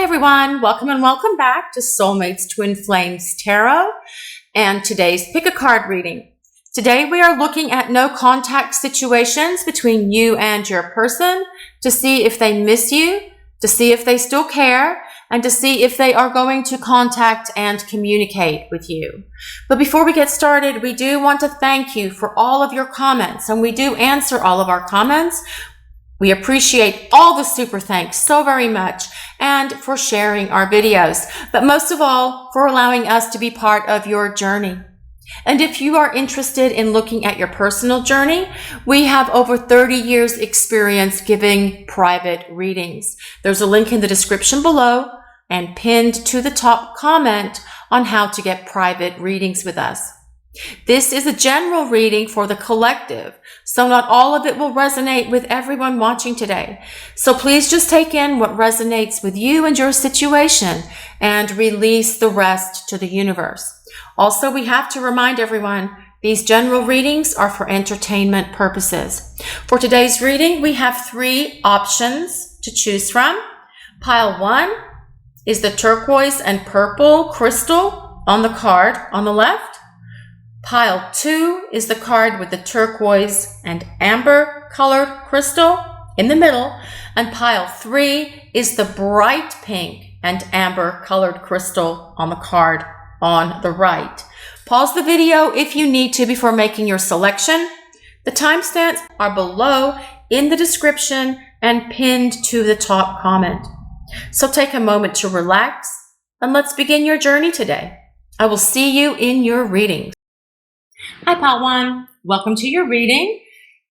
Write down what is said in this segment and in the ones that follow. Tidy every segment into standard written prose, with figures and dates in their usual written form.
everyone, welcome and welcome back to Soulmates Twin Flames Tarot and today's pick a card reading. Today we are looking at no contact situations between you and your person to see if they miss you, to see if they still care, and to see if they are going to contact and communicate with you. But before we get started, we do want to thank you for all of your comments, and we do answer all of our comments. We appreciate all the super thanks so very much, and for sharing our videos, but most of all for allowing us to be part of your journey. And if you are interested in looking at your personal journey, we have over 30 years experience giving private readings. There's a link in the description below and pinned to the top comment on how to get private readings with us. This is a general reading for the collective, so not all of it will resonate with everyone watching today. So please just take in what resonates with you and your situation and release the rest to the universe. Also, we have to remind everyone, these general readings are for entertainment purposes. For today's reading, we have 3 options to choose from. Pile 1 is the turquoise and purple crystal on the card on the left. Pile 2 is the card with the turquoise and amber colored crystal in the middle. And pile 3 is the bright pink and amber colored crystal on the card on the right. Pause the video if you need to before making your selection. The timestamps are below in the description and pinned to the top comment. So take a moment to relax and let's begin your journey today. I will see you in your readings. Hi, Pile 1. Welcome to your reading.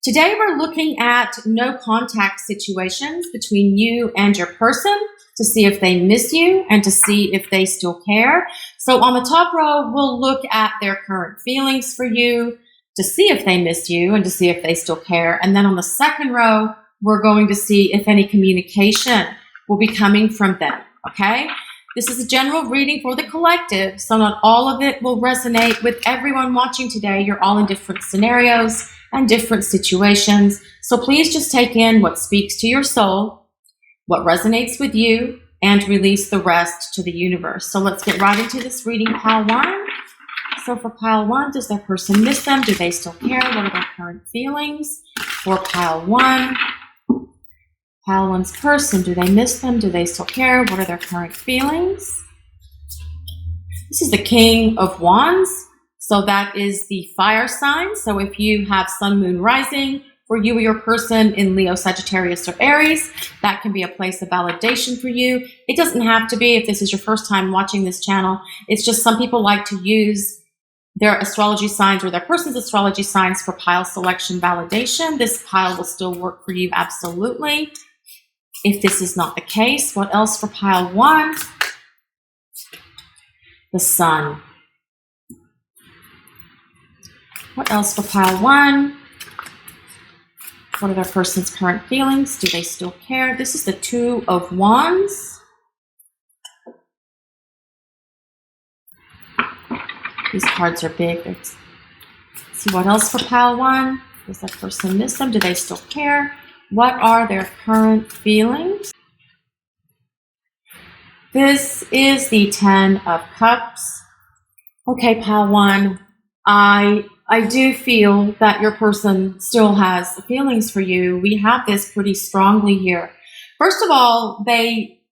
Today we're looking at no contact situations between you and your person to see if they miss you and to see if they still care. So on the top row, we'll look at their current feelings for you to see if they miss you and to see if they still care. And then on the second row, we're going to see if any communication will be coming from them, okay? This is a general reading for the collective, so not all of it will resonate with everyone watching today. You're all in different scenarios and different situations. So please just take in what speaks to your soul, what resonates with you, and release the rest to the universe. So let's get right into this reading, Pile 1. So for Pile 1, does that person miss them? Do they still care? What are their current feelings? For Pile 1, Pile 1's person, do they miss them? Do they still care? What are their current feelings? This is the King of Wands. So that is the fire sign. So if you have Sun, Moon, Rising, for you or your person in Leo, Sagittarius, or Aries, that can be a place of validation for you. It doesn't have to be if this is your first time watching this channel. It's just some people like to use their astrology signs or their person's astrology signs for pile selection validation. This pile will still work for you, absolutely. If this is not the case, what else for Pile 1? The Sun. What else for Pile 1? What are their person's current feelings? Do they still care? This is the 2 of Wands. These cards are big. Let's see what else for Pile 1. Does that person miss them? Do they still care? What are their current feelings? This is the 10 of Cups. Okay, Pile 1, I do feel that your person still has feelings for you. We have this pretty strongly here. First of all, they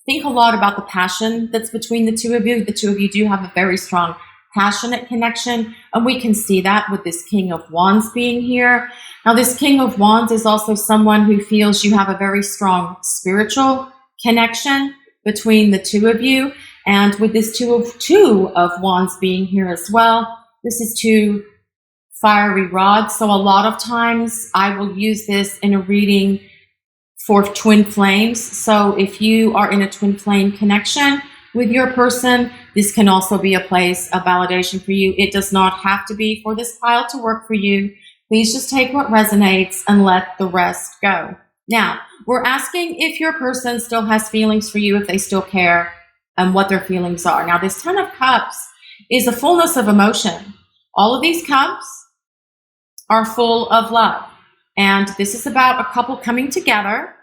think a lot about the passion that's between the two of you. The two of you do have a very strong passionate connection, and we can see that with this King of Wands being here. Now, this King of Wands is also someone who feels you have a very strong spiritual connection between the two of you, and with this two of Wands being here as well, this is 2 fiery rods. So a lot of times I will use this in a reading for twin flames. So if you are in a twin flame connection with your person, this can also be a place of validation for you. It does not have to be for this pile to work for you. Please just take what resonates and let the rest go. Now, we're asking if your person still has feelings for you, if they still care, and what their feelings are. Now, this 10 of Cups is a fullness of emotion. All of these cups are full of love. And this is about a couple coming together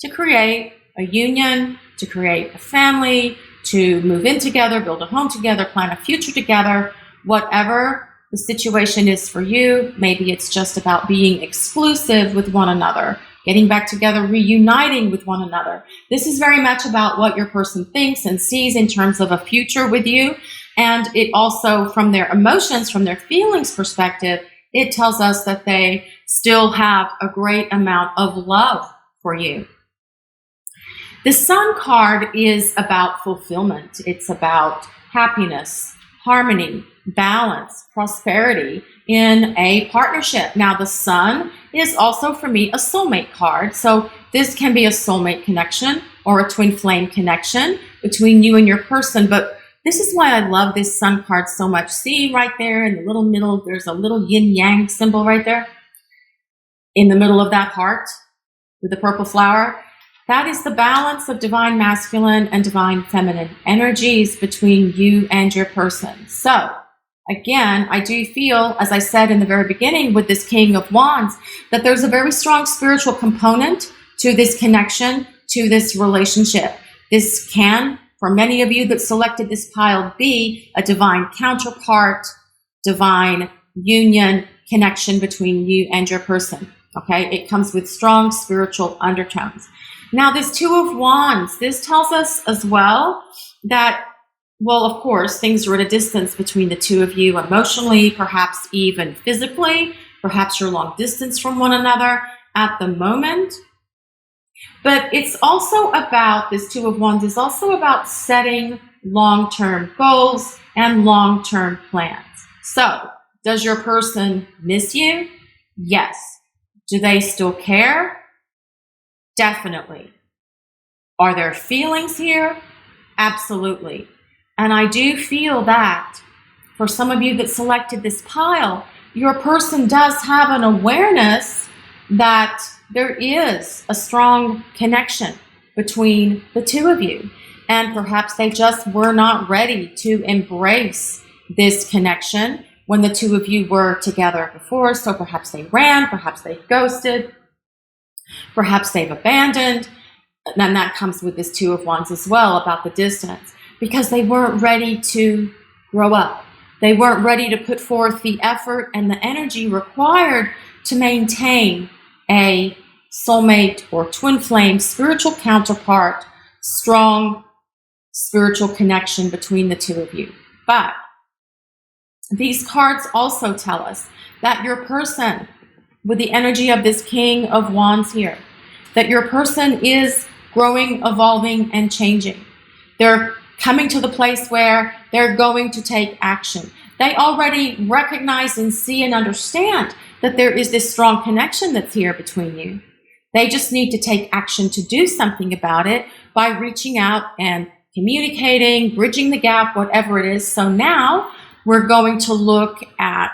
to create a union, to create a family, to move in together, build a home together, plan a future together, whatever the situation is for you. Maybe it's just about being exclusive with one another, getting back together, reuniting with one another. This is very much about what your person thinks and sees in terms of a future with you. And it also, from their emotions, from their feelings perspective, it tells us that they still have a great amount of love for you. The Sun card is about fulfillment. It's about happiness, harmony, balance, prosperity in a partnership. Now, the Sun is also, for me, a soulmate card. So this can be a soulmate connection or a twin flame connection between you and your person. But this is why I love this Sun card so much. See right there in the little middle, there's a little yin-yang symbol right there in the middle of that heart with the purple flower. That is the balance of divine masculine and divine feminine energies between you and your person. So, again, I do feel, as I said in the very beginning with this King of Wands, that there's a very strong spiritual component to this connection, to this relationship. This can, for many of you that selected this pile, be a divine counterpart, divine union connection between you and your person. Okay, it comes with strong spiritual undertones. Now, this Two of Wands, this tells us as well that, well, of course, things are at a distance between the two of you emotionally, perhaps even physically. Perhaps you're long distance from one another at the moment. But it's also about, this Two of Wands is also about setting long-term goals and long-term plans. So, does your person miss you? Yes. Do they still care? Definitely. Are there feelings here? Absolutely. And I do feel that for some of you that selected this pile, your person does have an awareness that there is a strong connection between the two of you. And perhaps they just were not ready to embrace this connection when the two of you were together before. So perhaps they ran, perhaps they ghosted, perhaps they've abandoned. And that comes with this Two of Wands as well, about the distance, because they weren't ready to grow up. They weren't ready to put forth the effort and the energy required to maintain a soulmate or twin flame spiritual counterpart, strong spiritual connection between the two of you. But these cards also tell us that your person, with the energy of this King of Wands here, that your person is growing, evolving, and changing. They're coming to the place where they're going to take action. They already recognize and see and understand that there is this strong connection that's here between you. They just need to take action to do something about it by reaching out and communicating, bridging the gap, whatever it is. So now we're going to look at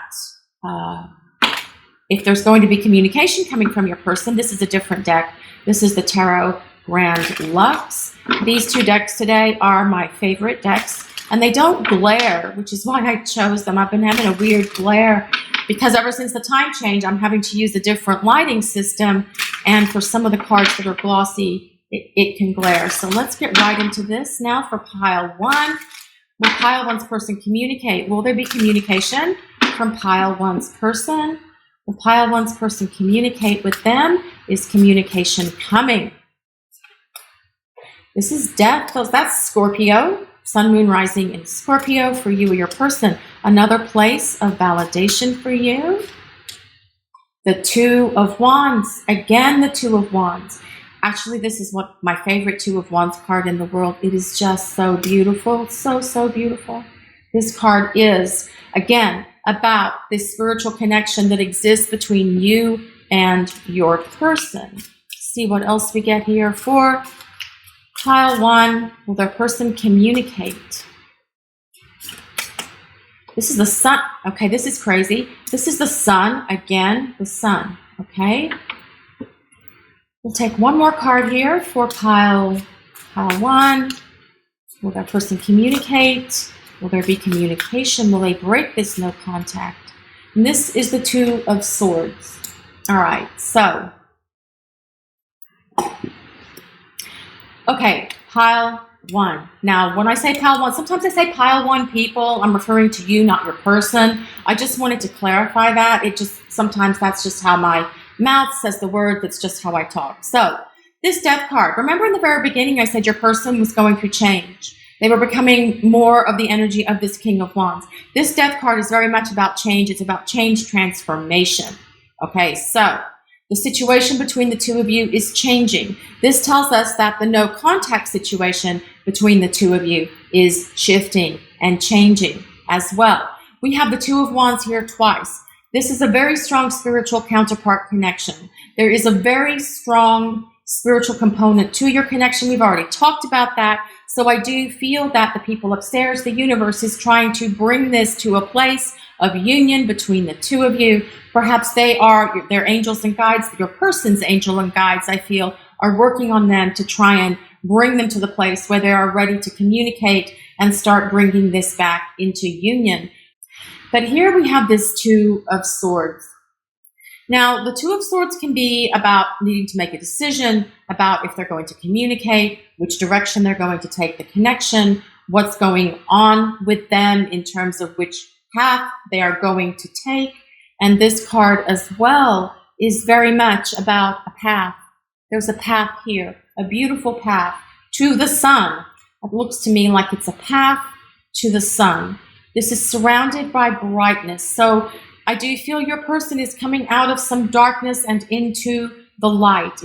if there's going to be communication coming from your person. This is a different deck. This is the Tarot Grand Lux. These two decks today are my favorite decks, and they don't glare, which is why I chose them. I've been having a weird glare because ever since the time change, I'm having to use a different lighting system, and for some of the cards that are glossy, it can glare. So let's get right into this now for pile one. Will pile one's person communicate? Will there be communication from pile one's person? Will pile one's person communicate with them? Is communication coming? This is death. That's Scorpio. Sun, Moon, Rising in Scorpio for you or your person. Another place of validation for you. The Two of Wands. Again, the Two of Wands. Actually, this is what my favorite Two of Wands card in the world. It is just so beautiful. So, so beautiful. This card is, again, about this spiritual connection that exists between you and your person. Let's see what else we get here for pile one. Will their person communicate? This is the Sun. Okay, this is crazy. This is the Sun. Again, the Sun. Okay. We'll take one more card here for pile one. Will their person communicate? Will there be communication? Will they break this no contact? And this is the Two of Swords. All right, so. Okay, Pile 1. Now, when I say pile 1, sometimes I say pile 1 people. I'm referring to you, not your person. I just wanted to clarify that. Sometimes that's just how my mouth says the word. That's just how I talk. So, this death card. Remember in the very beginning, I said your person was going through change. They were becoming more of the energy of this King of Wands. This death card is very much about change. It's about change, transformation. Okay, so the situation between the two of you is changing. This tells us that the no contact situation between the two of you is shifting and changing as well. We have the Two of Wands here twice. This is a very strong spiritual counterpart connection. There is a very strong spiritual component to your connection. We've already talked about that. So I do feel that the people upstairs, the universe, is trying to bring this to a place of union between the two of you. Perhaps their angels and guides, your person's angel and guides, I feel, are working on them to try and bring them to the place where they are ready to communicate and start bringing this back into union. But here we have this Two of Swords. Now, the Two of Swords can be about needing to make a decision about if they're going to communicate, which direction they're going to take the connection, what's going on with them in terms of which path they are going to take. And this card as well is very much about a path. There's a path here, a beautiful path to the sun. It looks to me like it's a path to the sun. This is surrounded by brightness. So I do feel your person is coming out of some darkness and into the light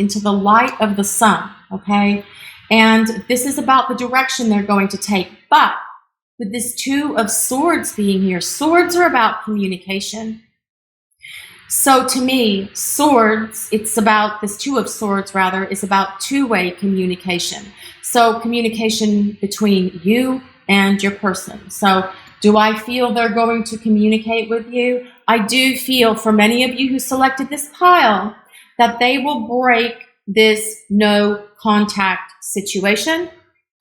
of the sun, okay? And this is about the direction they're going to take. But with this Two of Swords being here, swords are about communication. So to me, swords, this Two of Swords rather, is about two-way communication. So communication between you and your person. So do I feel they're going to communicate with you? I do feel for many of you who selected this pile that they will break this no contact situation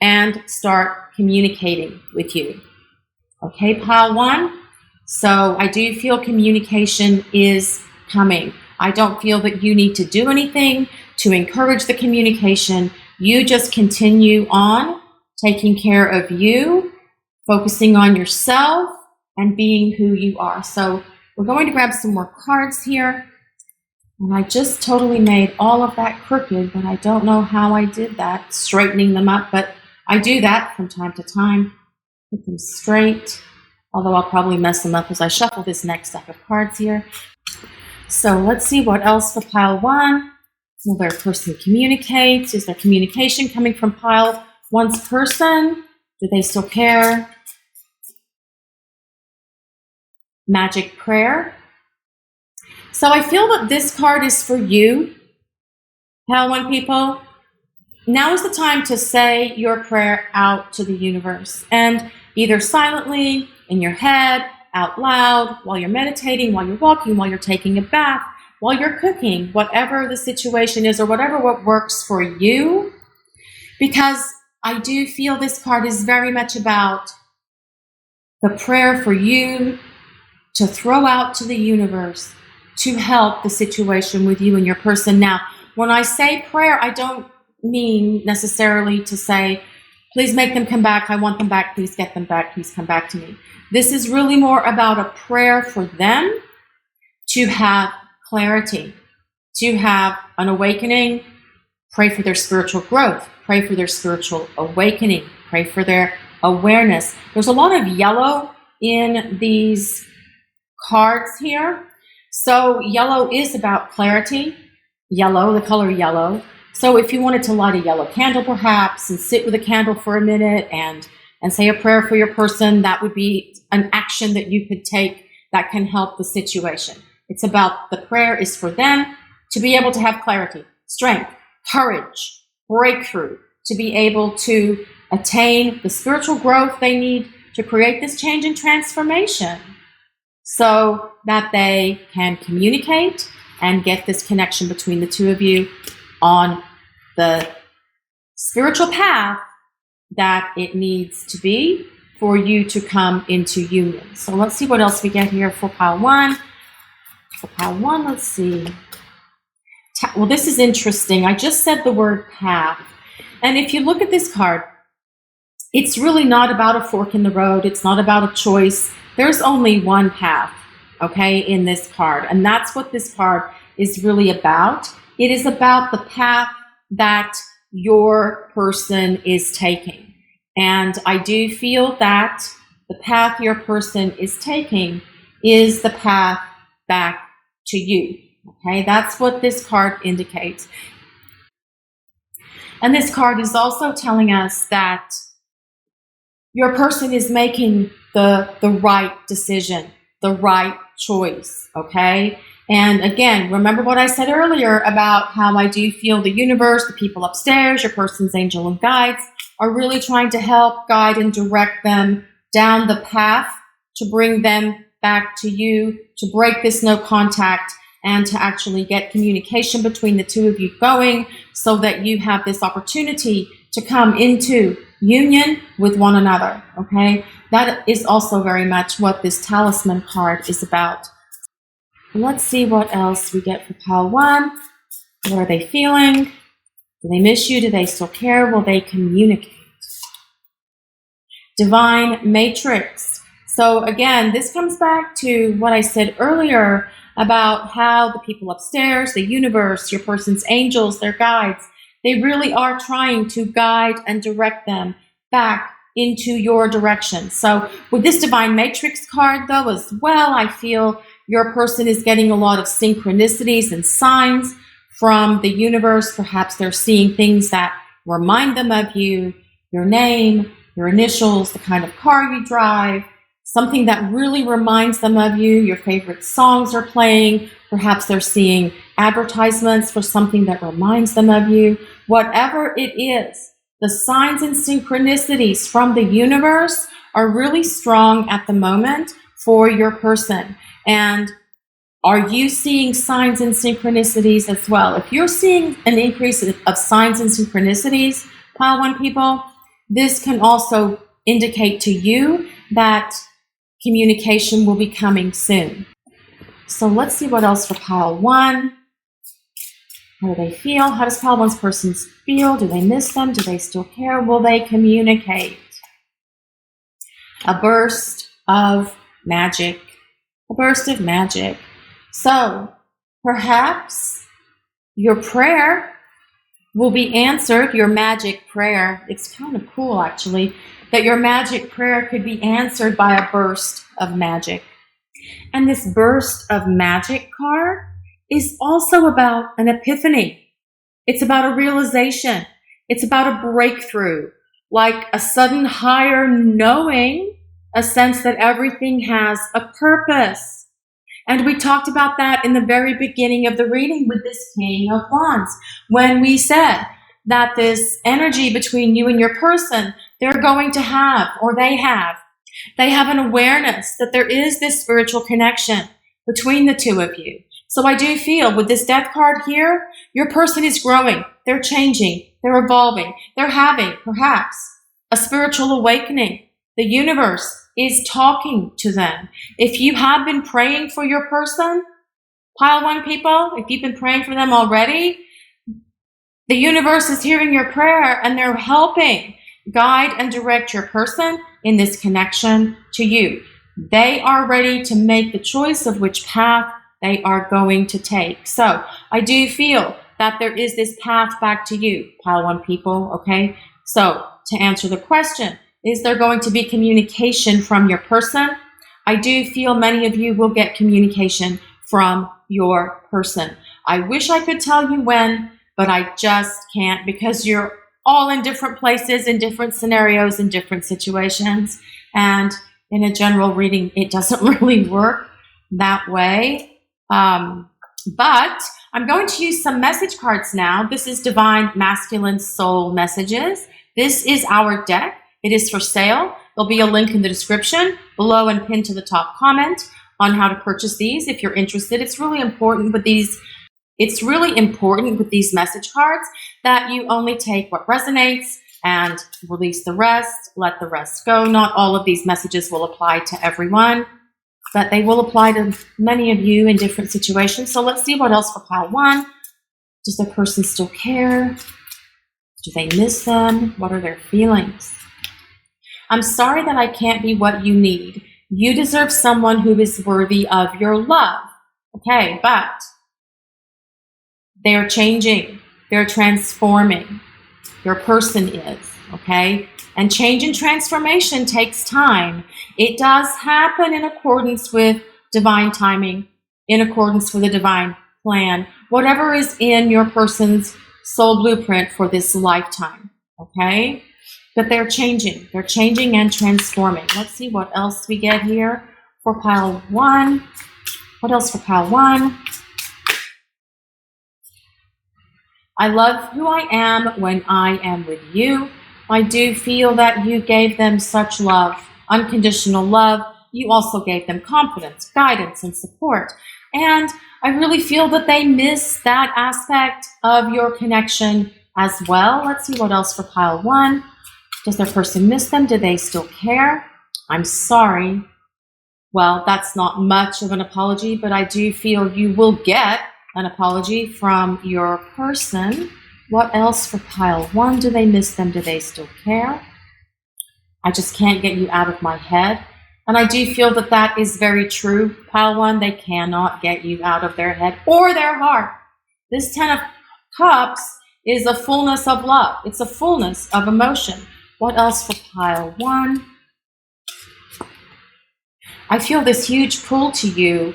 and start communicating with you. Okay, pile 1. So I do feel communication is coming. I don't feel that you need to do anything to encourage the communication. You just continue on taking care of you, focusing on yourself, and being who you are. So we're going to grab some more cards here. And I just totally made all of that crooked, but I don't know how I did that, straightening them up. But I do that from time to time. Put them straight, although I'll probably mess them up as I shuffle this next deck of cards here. So let's see what else for pile 1. Will their person communicate? Is there communication coming from pile 1's person? Do they still care? Magic prayer. So I feel that this card is for you, pile 1 people. Now is the time to say your prayer out to the universe, and either silently, in your head, out loud, while you're meditating, while you're walking, while you're taking a bath, while you're cooking, whatever the situation is or whatever what works for you. Because I do feel this card is very much about the prayer for you to throw out to the universe to help the situation with you and your person. Now, when I say prayer, I don't mean necessarily to say, please make them come back. I want them back. Please get them back. Please come back to me. This is really more about a prayer for them to have clarity, to have an awakening. Pray for their spiritual growth. Pray for their spiritual awakening. Pray for their awareness. There's a lot of yellow in these cards here. So yellow is about clarity. Yellow, the color yellow. So if you wanted to light a yellow candle perhaps and sit with a candle for a minute and say a prayer for your person, that would be an action that you could take that can help the situation. It's about the prayer is for them to be able to have clarity, strength, courage, breakthrough, to be able to attain the spiritual growth they need to create this change and transformation so that they can communicate and get this connection between the two of you on the spiritual path that it needs to be for you to come into union. So let's see what else we get here for pile 1. For pile 1, let's see. Well, this is interesting. I just said the word path. And if you look at this card, it's really not about a fork in the road. It's not about a choice. There's only one path, okay, in this card. And that's what this card is really about. It is about the path that your person is taking. And I do feel that the path your person is taking is the path back to you. Okay, that's what this card indicates. And this card is also telling us that your person is making the right decision, the right choice, okay? And again, remember what I said earlier about how I do feel the universe, the people upstairs, your person's angel and guides are really trying to help guide and direct them down the path to bring them back to you, to break this no contact and to actually get communication between the two of you going so that you have this opportunity to come into union with one another, okay? That is also very much what this talisman card is about. Let's see what else we get for pile 1. What are they feeling? Do they miss you? Do they still care? Will they communicate? Divine matrix. So again, this comes back to what I said earlier about how the people upstairs, the universe, your person's angels, their guides, they really are trying to guide and direct them back into your direction. So with this divine matrix card though as well, I feel your person is getting a lot of synchronicities and signs from the universe. Perhaps they're seeing things that remind them of you, your name, your initials, the kind of car you drive, something that really reminds them of you. Your favorite songs are playing. Perhaps they're seeing advertisements for something that reminds them of you. Whatever it is, the signs and synchronicities from the universe are really strong at the moment for your person. And are you seeing signs and synchronicities as well? If you're seeing an increase of signs and synchronicities, pile 1 people, this can also indicate to you that communication will be coming soon. So let's see what else for pile 1. How do they feel? How does pile 1's person feel? Do they miss them? Do they still care? Will they communicate? A burst of magic. A burst of magic. So perhaps your prayer will be answered, your magic prayer. It's kind of cool, actually, that your magic prayer could be answered by a burst of magic. And this burst of magic card is also about an epiphany. It's about a realization. It's about a breakthrough, like a sudden higher knowing, a sense that everything has a purpose. And we talked about that in the very beginning of the reading with this King of Wands, when we said that this energy between you and your person, they're going to have, or they have an awareness that there is this spiritual connection between the two of you. So I do feel with this Death card here, your person is growing, they're changing, they're evolving, they're having perhaps a spiritual awakening. The universe is talking to them. If you have been praying for your person, pile 1 people, if you've been praying for them already, the universe is hearing your prayer and they're helping guide and direct your person in this connection to you. They are ready to make the choice of which path they are going to take. So I do feel that there is this path back to you, pile 1 people, okay? So to answer the question, is there going to be communication from your person? I do feel many of you will get communication from your person. I wish I could tell you when, but I just can't because you're all in different places, in different scenarios, in different situations. And in a general reading, it doesn't really work that way. But I'm going to use some message cards now. This is Divine Masculine Soul Messages. This is our deck. It is for sale. There'll be a link in the description below and pinned to the top comment on how to purchase these if you're interested. It's really important with these message cards that you only take what resonates and release the rest, let the rest go. Not all of these messages will apply to everyone, but they will apply to many of you in different situations. So let's see what else for pile 1. Does the person still care? Do they miss them? What are their feelings? I'm sorry that I can't be what you need. You deserve someone who is worthy of your love. Okay, but they're changing. They're transforming. Your person is, okay? And change and transformation takes time. It does happen in accordance with divine timing, in accordance with a divine plan, whatever is in your person's soul blueprint for this lifetime, okay? But they're changing and transforming. Let's see what else we get here for pile 1. What else for pile 1? I love who I am when I am with you. I do feel that you gave them such love, unconditional love. You also gave them confidence, guidance, and support. And I really feel that they miss that aspect of your connection as well. Let's see what else for pile 1. Does their person miss them? Do they still care? I'm sorry. Well, that's not much of an apology, but I do feel you will get an apology from your person. What else for pile 1? Do they miss them? Do they still care? I just can't get you out of my head. And I do feel that that is very true. Pile 1, they cannot get you out of their head or their heart. This 10 of Cups is a fullness of love. It's a fullness of emotion. What else for pile 1? I feel this huge pull to you,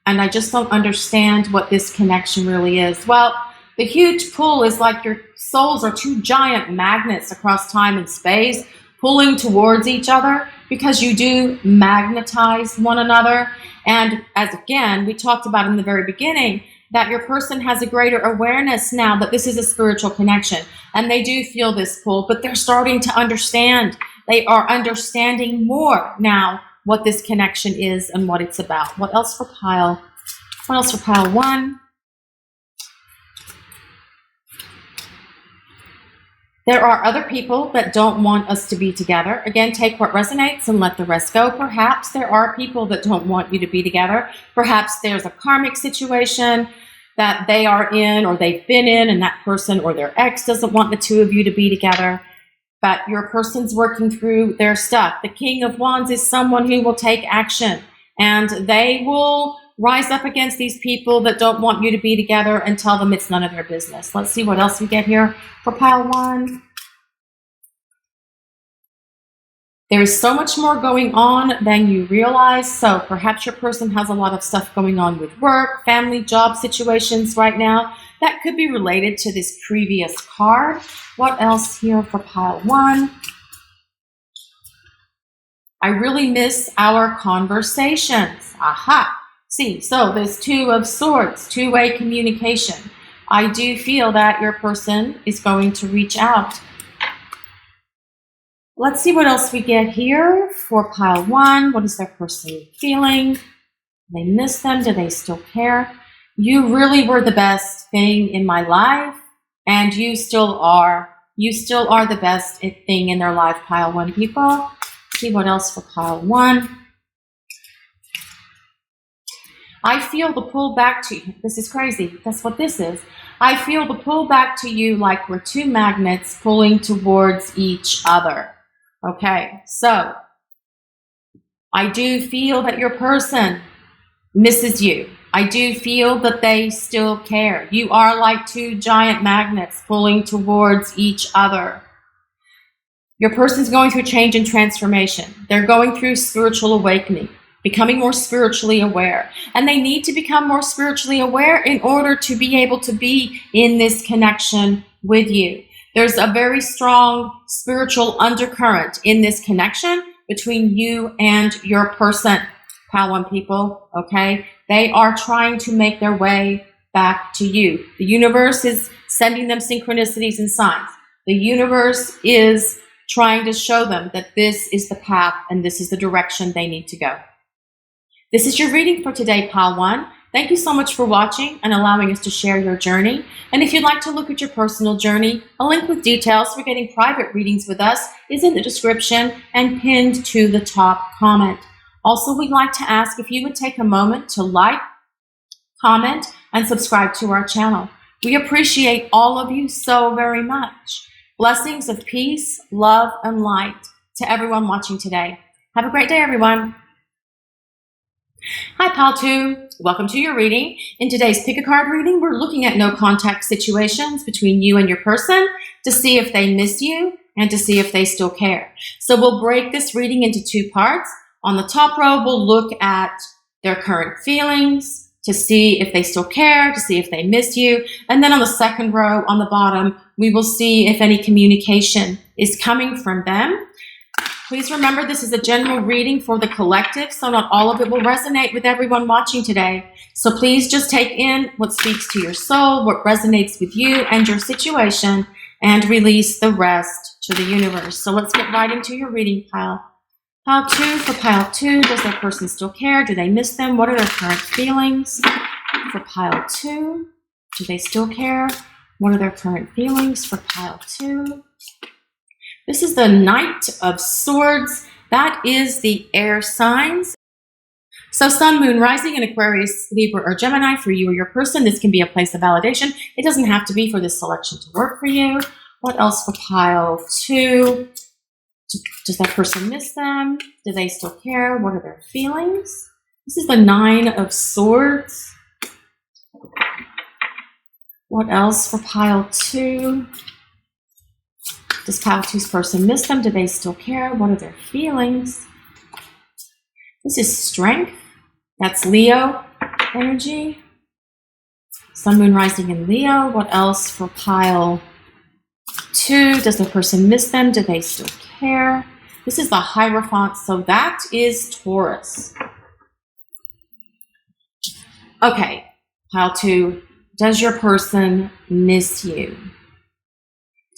and I just don't understand what this connection really is. Well, the huge pull is like your souls are 2 giant magnets across time and space pulling towards each other, because you do magnetize one another. And as again, we talked about in the very beginning, that your person has a greater awareness now that this is a spiritual connection. And they do feel this pull, but they're starting to understand. They are understanding more now what this connection is and what it's about. What else for pile 1? There are other people that don't want us to be together. Again, take what resonates and let the rest go. Perhaps there are people that don't want you to be together. Perhaps there's a karmic situation that they are in or they've been in, and that person or their ex doesn't want the 2 of you to be together. But your person's working through their stuff. The King of Wands is someone who will take action, and they will rise up against these people that don't want you to be together and tell them it's none of their business. Let's see what else we get here for pile 1. There is so much more going on than you realize. So perhaps your person has a lot of stuff going on with work, family, job situations right now. That could be related to this previous card. What else here for pile 1? I really miss our conversations. Aha. See, so there's 2 of Swords, 2-way communication. I do feel that your person is going to reach out. Let's see what else we get here for pile 1. What is their person feeling? Do they miss them? Do they still care? You really were the best thing in my life, and you still are. You still are the best thing in their life, pile 1 people. Let's see what else for pile 1. I feel the pull back to you. This is crazy. That's what this is. I feel the pull back to you like we're 2 magnets pulling towards each other. Okay, so I do feel that your person misses you. I do feel that they still care. You are like 2 giant magnets pulling towards each other. Your person's going through change and transformation. They're going through spiritual awakening, becoming more spiritually aware. And they need to become more spiritually aware in order to be able to be in this connection with you. There's a very strong spiritual undercurrent in this connection between you and your person, pile 1 people, okay? They are trying to make their way back to you. The universe is sending them synchronicities and signs. The universe is trying to show them that this is the path and this is the direction they need to go. This is your reading for today, pile 1. Thank you so much for watching and allowing us to share your journey. And if you'd like to look at your personal journey, a link with details for getting private readings with us is in the description and pinned to the top comment. Also, we'd like to ask if you would take a moment to like, comment, and subscribe to our channel. We appreciate all of you so very much. Blessings of peace, love, and light to everyone watching today. Have a great day, everyone. Hi, Pal 2. Welcome to your reading. In today's Pick a Card reading, we're looking at no contact situations between you and your person to see if they miss you and to see if they still care. So we'll break this reading into two parts. On the top row, we'll look at their current feelings to see if they still care, to see if they miss you. And then on the second row, on the bottom, we will see if any communication is coming from them. Please remember this is a general reading for the collective, so not all of it will resonate with everyone watching today. So please just take in what speaks to your soul, what resonates with you and your situation, and release the rest to the universe. So let's get right into your reading, Pile 2. For Pile 2, does that person still care? Do they miss them? What are their current feelings? For Pile 2, do they still care? What are their current feelings for Pile 2? This is the Knight of Swords. That is the air signs. So Sun, Moon, Rising in Aquarius, Libra, or Gemini for you or your person. This can be a place of validation. It doesn't have to be for this selection to work for you. What else for Pile 2? Does that person miss them? Do they still care? What are their feelings? This is the Nine of Swords. What else for Pile 2? Does Pile 2's person miss them? Do they still care? What are their feelings? This is Strength. That's Leo energy. Sun, Moon, Rising in Leo. What else for Pile 2? Does the person miss them? Do they still care? This is the Hierophant, so that is Taurus. Okay, Pile 2. Does your person miss you?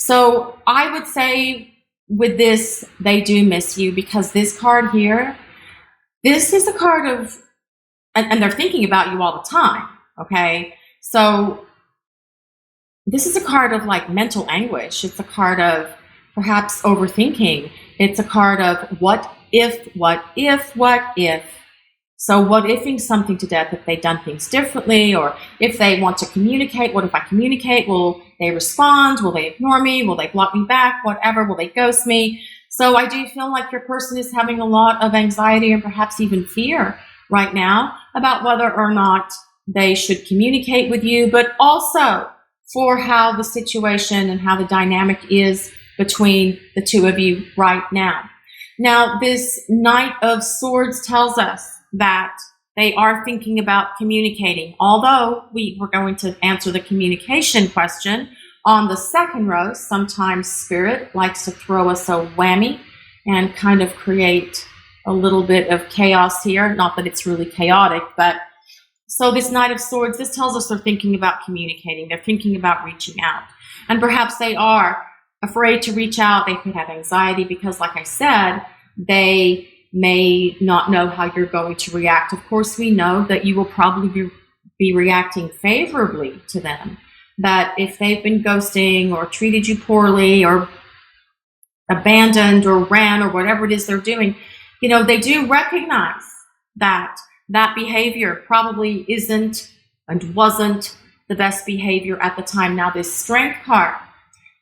So I would say with this, they do miss you, because this card here, this is a card of, and they're thinking about you all the time, okay? So this is a card of like mental anguish. It's a card of perhaps overthinking. It's a card of what if, what if, what if. So what ifing something to death if they've done things differently, or if they want to communicate, what if I communicate? Will they respond? Will they ignore me? Will they block me back? Whatever, will they ghost me? So I do feel like your person is having a lot of anxiety and perhaps even fear right now about whether or not they should communicate with you, but also for how the situation and how the dynamic is between the two of you right now. Now, this Knight of Swords tells us that they are thinking about communicating, although we're going to answer the communication question on the second row. Sometimes Spirit likes to throw us a whammy and kind of create a little bit of chaos here. Not that it's really chaotic, but so this Knight of Swords, this tells us they're thinking about communicating. They're thinking about reaching out. And perhaps they are afraid to reach out. They could have anxiety because, like I said, they may not know how you're going to react. Of course, we know that you will probably be reacting favorably to them. That if they've been ghosting or treated you poorly or abandoned or ran or whatever it is they're doing, you know, they do recognize that that behavior probably isn't and wasn't the best behavior at the time. Now, this Strength card,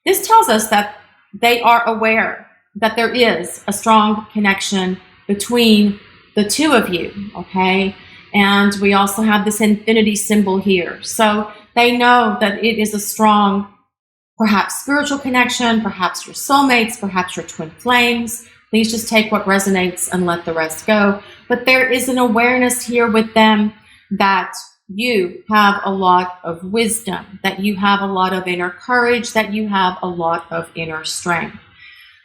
this tells us that they are aware that there is a strong connection between the two of you, okay? And we also have this infinity symbol here. So they know that it is a strong, perhaps spiritual connection, perhaps your soulmates, perhaps your twin flames. Please just take what resonates and let the rest go. But there is an awareness here with them that you have a lot of wisdom, that you have a lot of inner courage, that you have a lot of inner strength.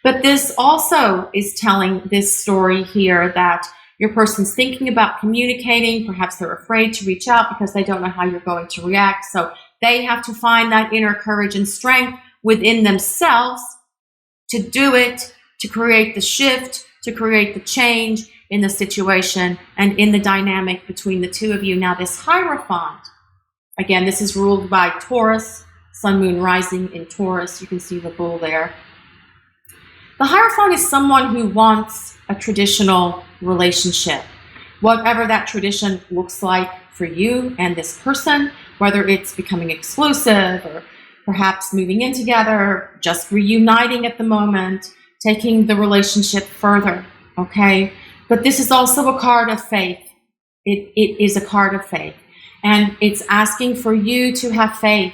But this also is telling this story here that your person's thinking about communicating. Perhaps they're afraid to reach out because they don't know how you're going to react. So they have to find that inner courage and strength within themselves to do it, to create the shift, to create the change in the situation and in the dynamic between the two of you. Now, this Hierophant, again, this is ruled by Taurus, Sun, Moon, Rising in Taurus. You can see the bull there. The Hierophant is someone who wants a traditional relationship, whatever that tradition looks like for you and this person, whether it's becoming exclusive or perhaps moving in together, just reuniting at the moment, taking the relationship further, okay? But this is also a card of faith. It is a card of faith. And it's asking for you to have faith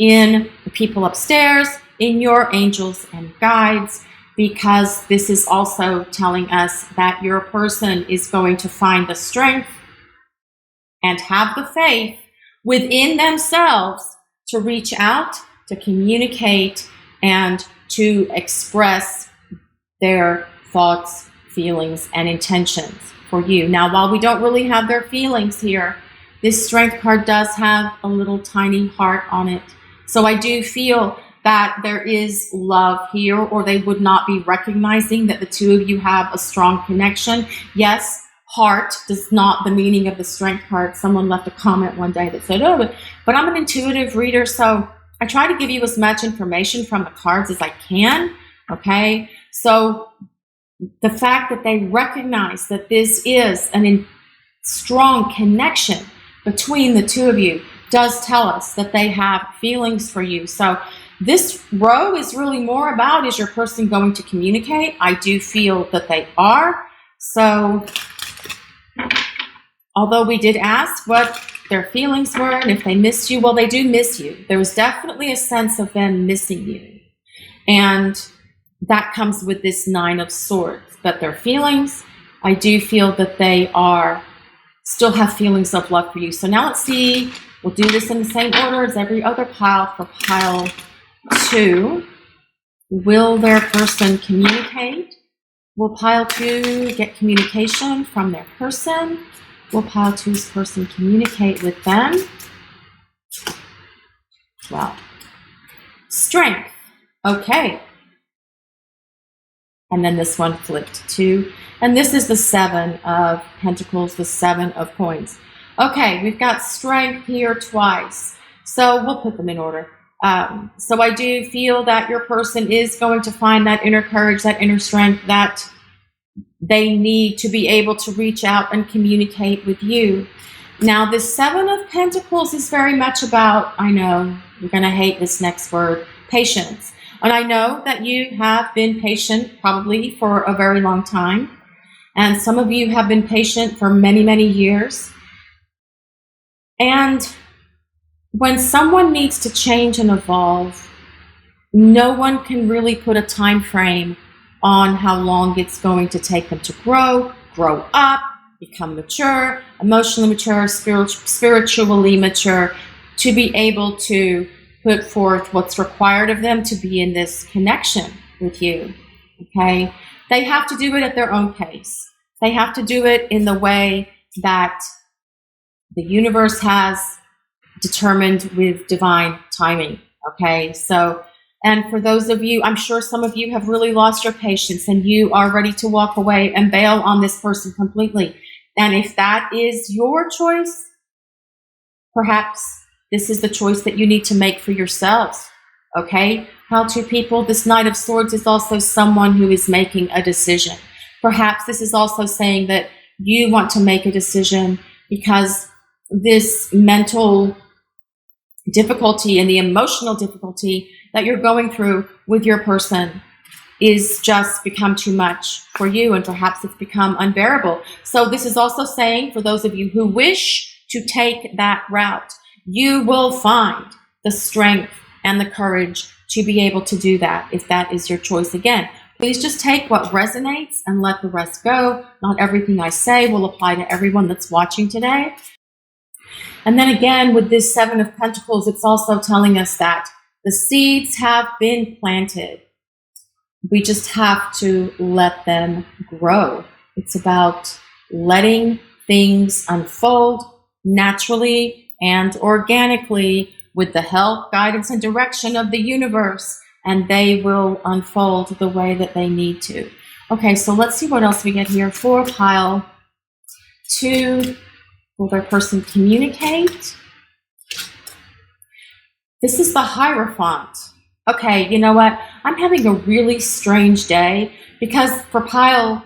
in the people upstairs, in your angels and guides, because this is also telling us that your person is going to find the strength and have the faith within themselves to reach out, to communicate, and to express their thoughts, feelings, and intentions for you. Now, while we don't really have their feelings here, this strength card does have a little tiny heart on it. So I do feel that there is love here, or they would not be recognizing that the two of you have a strong connection. Yes, heart does not the meaning of the strength card. Someone left a comment one day that said, oh, but I'm an intuitive reader, so I try to give you as much information from the cards as I can, okay? So the fact that they recognize that this is a strong connection between the two of you does tell us that they have feelings for you. So this row is really more about, is your person going to communicate? I do feel that they are. So although we did ask what their feelings were and if they missed you, well, they do miss you. There was definitely a sense of them missing you. And that comes with this Nine of Swords. But their feelings, I do feel that they still have feelings of love for you. So now let's see, we'll do this in the same order as every other pile for pile 2. Will their person communicate? Will pile 2 get communication from their person? Will pile 2's person communicate with them? Well, strength. Okay. And then this one flipped too. And this is the 7 of Pentacles, the 7 of Coins. Okay, we've got strength here twice. So we'll put them in order. So I do feel that your person is going to find that inner courage, that inner strength that they need to be able to reach out and communicate with you. Now, this 7 of Pentacles is very much about, I know, you're going to hate this next word, patience. And I know that you have been patient probably for a very long time. And some of you have been patient for many, many years. And when someone needs to change and evolve, no one can really put a time frame on how long it's going to take them to grow up, become mature, emotionally mature, spiritually mature, to be able to put forth what's required of them to be in this connection with you, okay? They have to do it at their own pace. They have to do it in the way that the universe has determined with divine timing, okay? So, and for those of you, I'm sure some of you have really lost your patience and you are ready to walk away and bail on this person completely. And if that is your choice, perhaps this is the choice that you need to make for yourselves, okay? How to people, this Knight of Swords is also someone who is making a decision. Perhaps this is also saying that you want to make a decision because this mental difficulty and the emotional difficulty that you're going through with your person is just become too much for you, and perhaps it's become unbearable. So this is also saying, for those of you who wish to take that route, you will find the strength and the courage to be able to do that if that is your choice. Again, please just take what resonates and let the rest go. Not everything I say will apply to everyone that's watching today. And then again, with this 7 of Pentacles, it's also telling us that the seeds have been planted. We just have to let them grow. It's about letting things unfold naturally and organically with the help, guidance, and direction of the universe, and they will unfold the way that they need to. Okay, so let's see what else we get here for pile 2. Will their person communicate? This is the Hierophant. Okay, you know what? I'm having a really strange day because for pile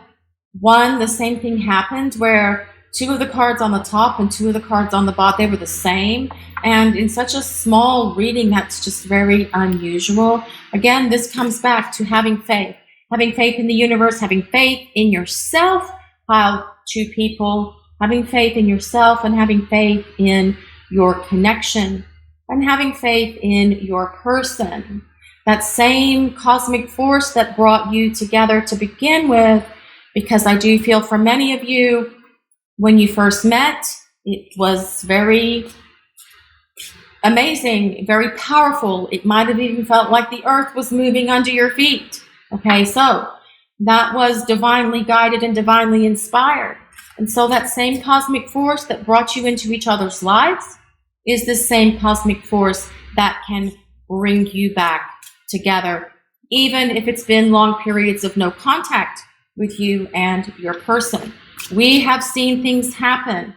1, the same thing happened where 2 of the cards on the top and 2 of the cards on the bottom, they were the same. And in such a small reading, that's just very unusual. Again, this comes back to having faith in the universe, having faith in yourself, pile 2 people, having faith in yourself and having faith in your connection and having faith in your person. That same cosmic force that brought you together to begin with, because I do feel for many of you, when you first met, it was very amazing, very powerful. It might have even felt like the earth was moving under your feet. Okay, so that was divinely guided and divinely inspired. And so that same cosmic force that brought you into each other's lives is the same cosmic force that can bring you back together, even if it's been long periods of no contact with you and your person. We have seen things happen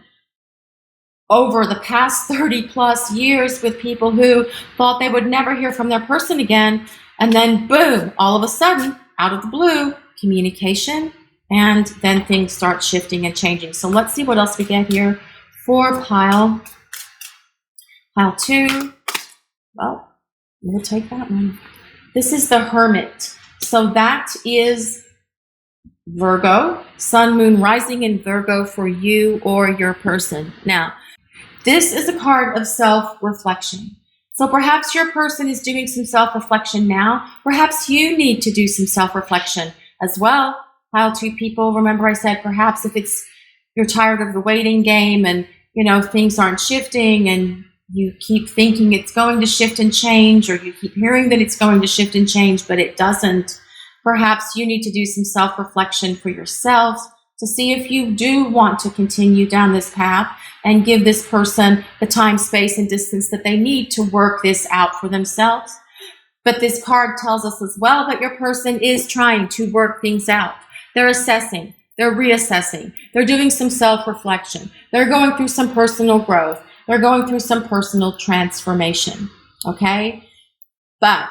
over the past 30 plus years with people who thought they would never hear from their person again. And then boom, all of a sudden, out of the blue, communication, and then things start shifting and changing. So let's see what else we get here for pile 2. Well, I'm going to take that one. This is the Hermit. So that is Virgo, Sun, Moon, Rising in Virgo for you or your person. Now, this is a card of self-reflection. So perhaps your person is doing some self-reflection now. Perhaps you need to do some self-reflection as well. Pile 2 people. Remember I said perhaps if you're tired of the waiting game and things aren't shifting and you keep thinking it's going to shift and change, or you keep hearing that it's going to shift and change, but it doesn't. Perhaps you need to do some self-reflection for yourselves to see if you do want to continue down this path and give this person the time, space, and distance that they need to work this out for themselves. But this card tells us as well that your person is trying to work things out. They're assessing, they're reassessing, they're doing some self-reflection, they're going through some personal growth, they're going through some personal transformation, okay? But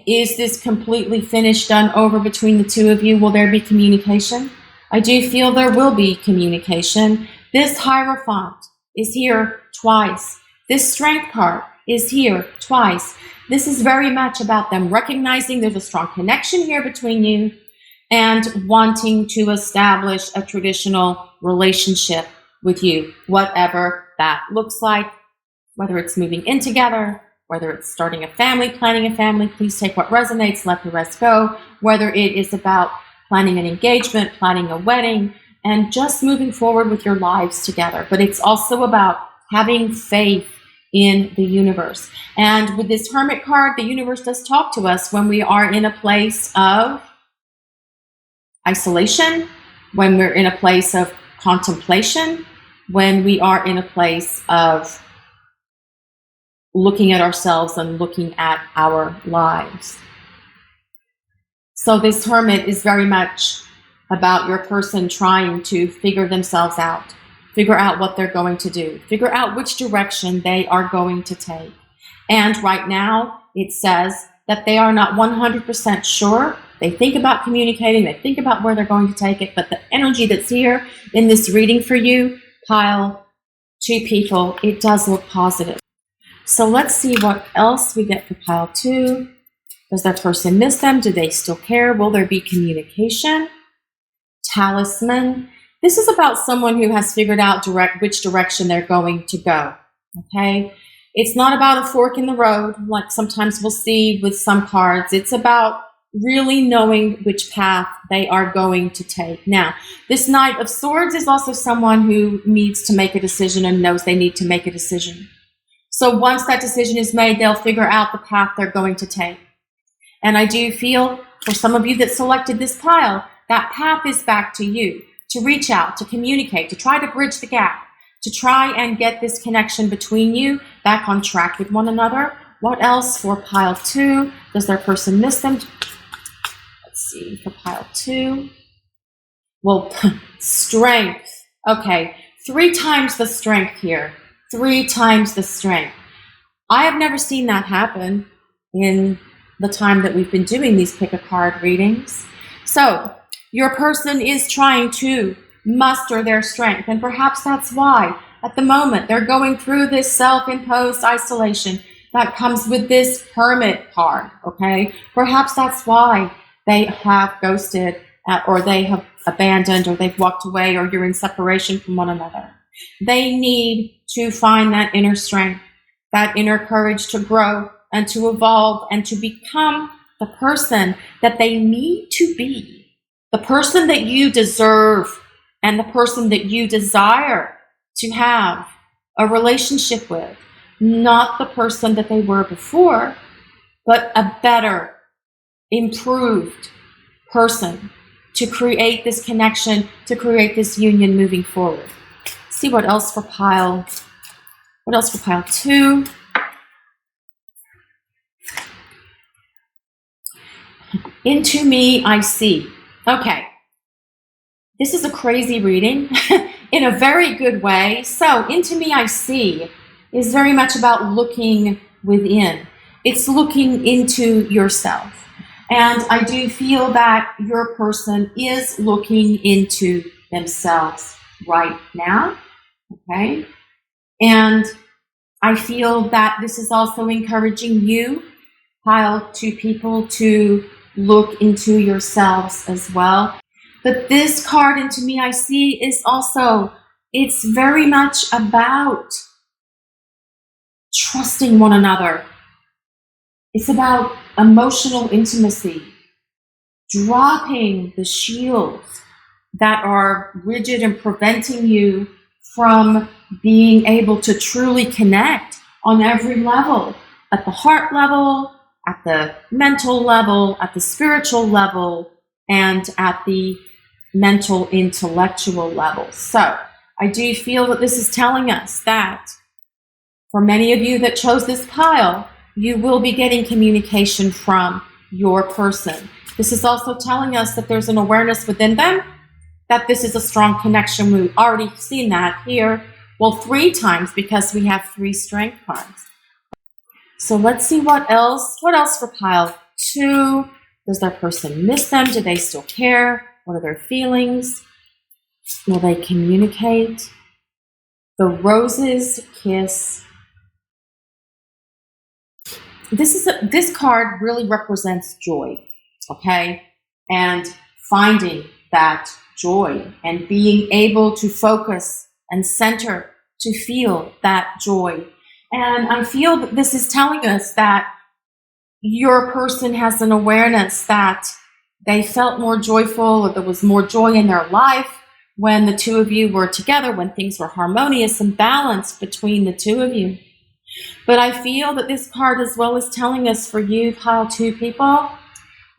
is this completely finished, done, over between the 2 of you? Will there be communication? I do feel there will be communication. This Hierophant is here twice. This Strength card is here twice. This is very much about them recognizing there's a strong connection here between you and wanting to establish a traditional relationship with you, whatever that looks like, whether it's moving in together, whether it's starting a family, planning a family. Please take what resonates, let the rest go. Whether it is about planning an engagement, planning a wedding, and just moving forward with your lives together. But it's also about having faith in the universe. And with this Hermit card, the universe does talk to us when we are in a place of isolation, when we're in a place of contemplation, when we are in a place of looking at ourselves and looking at our lives. So this Hermit is very much about your person trying to figure themselves out, figure out what they're going to do, figure out which direction they are going to take. And right now, it says that they are not 100% sure. They think about communicating, they think about where they're going to take it, but the energy that's here in this reading for you, pile 2 people, it does look positive. So let's see what else we get for pile 2. Does that person miss them? Do they still care? Will there be communication? Talisman. This is about someone who has figured out which direction they're going to go. Okay? It's not about a fork in the road, like sometimes we'll see with some cards. It's about really knowing which path they are going to take. Now, this Knight of Swords is also someone who needs to make a decision and knows they need to make a decision. So once that decision is made, they'll figure out the path they're going to take. And I do feel for some of you that selected this pile, that path is back to you, to reach out, to communicate, to try to bridge the gap, to try and get this connection between you back on track with one another. What else for pile 2? Does their person miss them? Let's see, for pile 2. Well, strength. Okay, 3 times the strength here. 3 times the strength. I have never seen that happen in the time that we've been doing these pick a card readings. So your person is trying to muster their strength. And perhaps that's why at the moment they're going through this self-imposed isolation that comes with this Hermit card, okay? Perhaps that's why they have ghosted or they have abandoned or they've walked away or you're in separation from one another. They need to find that inner strength, that inner courage to grow and to evolve and to become the person that they need to be, the person that you deserve and the person that you desire to have a relationship with. Not the person that they were before, but a better, improved person to create this connection, to create this union moving forward. See what else for pile 2. Into me I see. Okay. This is a crazy reading in a very good way. So, into me I see is very much about looking within. It's looking into yourself. And I do feel that your person is looking into themselves right now. Okay? And I feel that this is also encouraging you, pile 2 people, to look into yourselves as well. But this card, into me I see, is also, it's very much about trusting one another. It's about emotional intimacy, dropping the shields that are rigid and preventing you from being able to truly connect on every level, at the heart level, at the mental level, at the spiritual level, and at the mental intellectual level. So I do feel that this is telling us that for many of you that chose this pile, you will be getting communication from your person. This is also telling us that there's an awareness within them that this is a strong connection. We've already seen that here, well, 3 times because we have 3 strength cards. So let's see what else for pile 2. Does their person miss them? Do they still care? What are their feelings? Will they communicate? The roses kiss. This card really represents joy, okay? And finding that joy and being able to focus and center to feel that joy. And I feel that this is telling us that your person has an awareness that they felt more joyful, or there was more joy in their life when the 2 of you were together, when things were harmonious and balanced between the 2 of you. But I feel that this card as well is telling us for you, pile 2 people,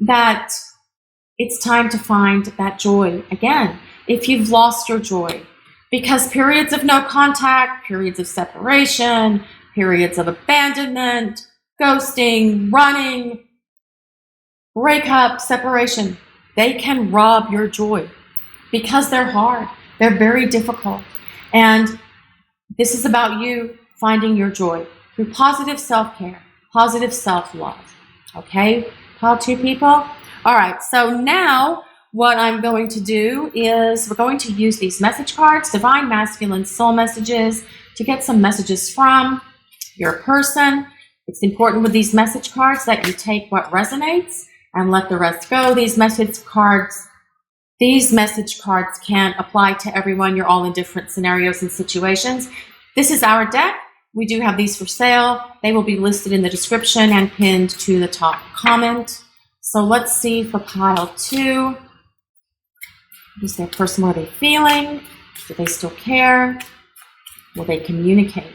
that it's time to find that joy again if you've lost your joy. Because periods of no contact, periods of separation, periods of abandonment, ghosting, running, breakup, separation, they can rob your joy because they're hard. They're very difficult. And this is about you finding your joy through positive self-care, positive self-love. Okay, pile 2 people? All right, so now what I'm going to do is we're going to use these message cards, Divine Masculine Soul Messages, to get some messages from your person. It's important with these message cards that you take what resonates and let the rest go. These message cards can apply to everyone. You're all in different scenarios and situations. This is our deck. We do have these for sale. They will be listed in the description and pinned to the top comment. So let's see for pile 2. Is their person, what are they feeling? Do they still care? Will they communicate?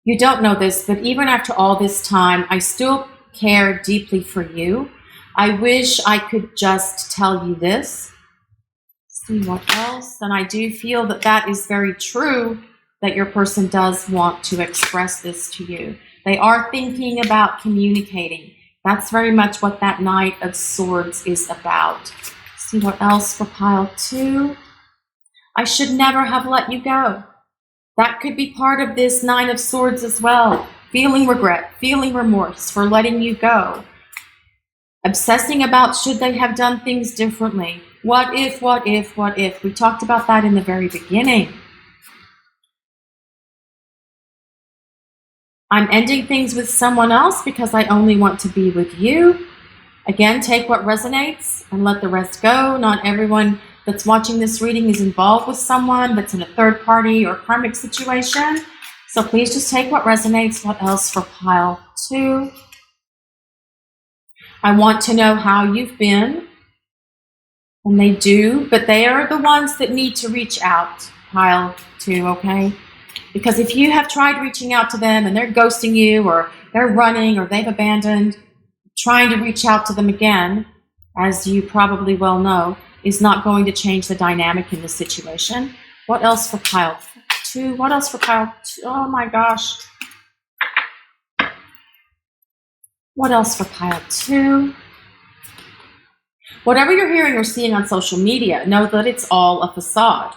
You don't know this, but even after all this time, I still care deeply for you. I wish I could just tell you this. See what else? And I do feel that that is very true, that your person does want to express this to you. They are thinking about communicating. That's very much what that Knight of Swords is about. See what else for pile 2. I should never have let you go. That could be part of this 9 of Swords as well. Feeling regret, feeling remorse for letting you go. Obsessing about should they have done things differently. What if, what if, what if? We talked about that in the very beginning. I'm ending things with someone else because I only want to be with you. Again, take what resonates and let the rest go. Not everyone that's watching this reading is involved with someone that's in a third party or karmic situation. So please just take what resonates. What else for pile 2? I want to know how you've been. And they do, but they are the ones that need to reach out, pile 2, okay? Because if you have tried reaching out to them and they're ghosting you or they're running or they've abandoned, trying to reach out to them again, as you probably well know, is not going to change the dynamic in the situation. What else for pile 2? What else for pile 2? Oh my gosh. What else for pile 2? Whatever you're hearing or seeing on social media, know that it's all a facade.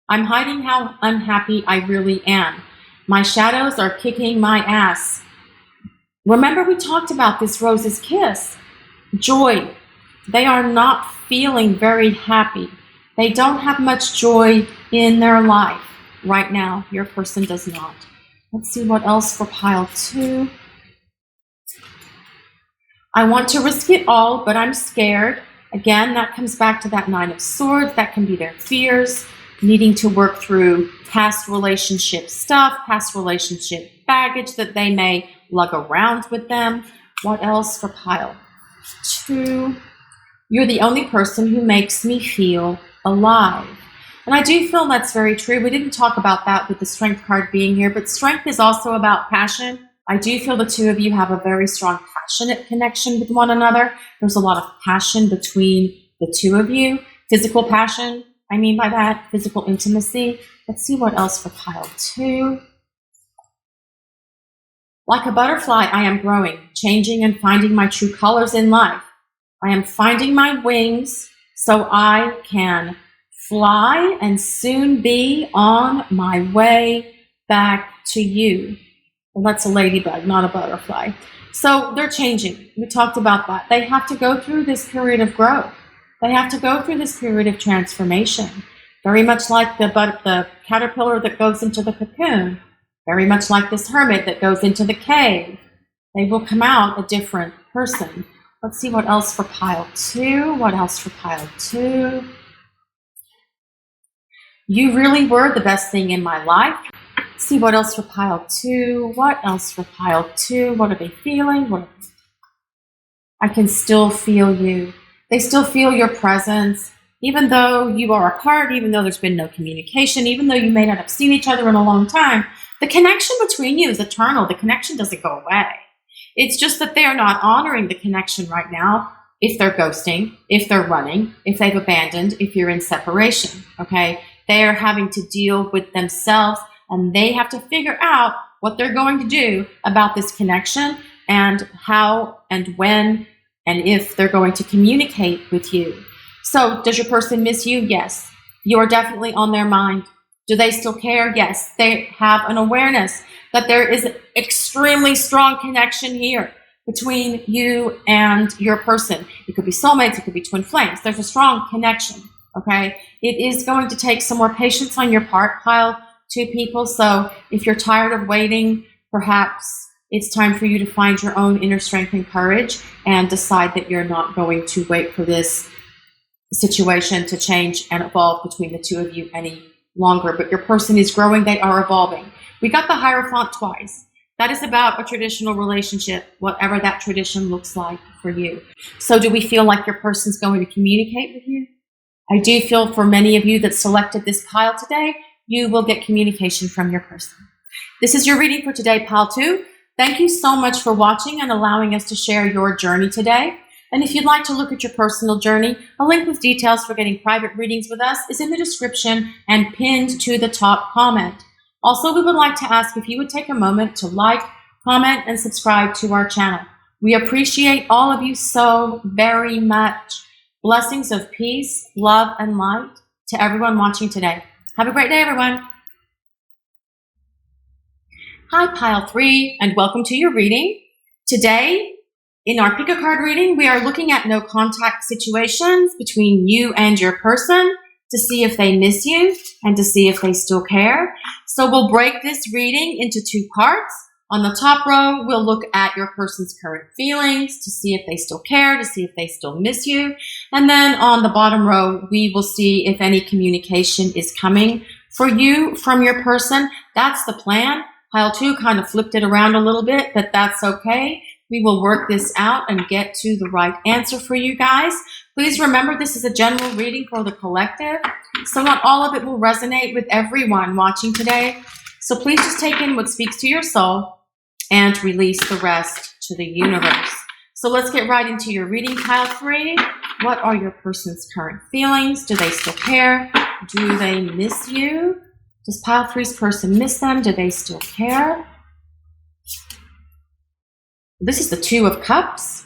I'm hiding how unhappy I really am. My shadows are kicking my ass. Remember we talked about this rose's kiss. Joy. They are not feeling very happy. They don't have much joy in their life right now. Your person does not. Let's see what else for pile 2. I want to risk it all, but I'm scared. Again, that comes back to that 9 of Swords. That can be their fears, needing to work through past relationship stuff, past relationship baggage that they may lug around with them. What else for pile 2? You're the only person who makes me feel alive. And I do feel that's very true. We didn't talk about that with the Strength card being here, but strength is also about passion. I do feel the two of you have a very strong, passionate connection with one another. There's a lot of passion between the two of you. Physical passion, I mean by that, physical intimacy. Let's see what else for pile 2. Like a butterfly, I am growing, changing and finding my true colors in life. I am finding my wings so I can fly and soon be on my way back to you. Well, that's a ladybug, not a butterfly. So they're changing. We talked about that. They have to go through this period of growth. They have to go through this period of transformation. Very much like the caterpillar that goes into the cocoon. Very much like this hermit that goes into the cave. They will come out a different person. Let's see what else for pile 2. What else for pile 2? You really were the best thing in my life. Let's see what else for pile 2. What else for pile 2? What are they feeling? I can still feel you. They still feel your presence. Even though you are apart, even though there's been no communication, even though you may not have seen each other in a long time, the connection between you is eternal. The connection doesn't go away. It's just that they're not honoring the connection right now. If they're ghosting, if they're running, if they've abandoned, if you're in separation, okay? They are having to deal with themselves, and they have to figure out what they're going to do about this connection and how and when and if they're going to communicate with you. So does your person miss you? Yes. You are definitely on their mind. Do they still care? Yes. They have an awareness that there is an extremely strong connection here between you and your person. It could be soulmates. It could be twin flames. There's a strong connection, okay? It is going to take some more patience on your part, pile 2 people. So if you're tired of waiting, perhaps it's time for you to find your own inner strength and courage and decide that you're not going to wait for this situation to change and evolve between the two of you any longer. But your person is growing. They are evolving. We got the Hierophant twice. That is about a traditional relationship, whatever that tradition looks like for you. So do we feel like your person's going to communicate with you? I do feel for many of you that selected this pile today, you will get communication from your person. This is your reading for today, pile 2. Thank you so much for watching and allowing us to share your journey today. And if you'd like to look at your personal journey, a link with details for getting private readings with us is in the description and pinned to the top comment. Also, we would like to ask if you would take a moment to like, comment, and subscribe to our channel. We appreciate all of you so very much. Blessings of peace, love, and light to everyone watching today. Have a great day, everyone. Hi, pile 3, and welcome to your reading. Today, In our pick a card reading, we are looking at no contact situations between you and your person to see if they miss you and to see if they still care. So we'll break this reading into 2 parts. On the top row, we'll look at your person's current feelings to see if they still care, to see if they still miss you. And then on the bottom row, we will see if any communication is coming for you from your person. That's the plan. Pile 2 kind of flipped it around a little bit, but that's okay. We will work this out and get to the right answer for you guys. Please remember, this is a general reading for the collective, so not all of it will resonate with everyone watching today. So please just take in what speaks to your soul and release the rest to the universe. So let's get right into your reading, pile 3. What are your person's current feelings? Do they still care? Do they miss you? Does pile 3's person miss them? Do they still care? This is the 2 of Cups.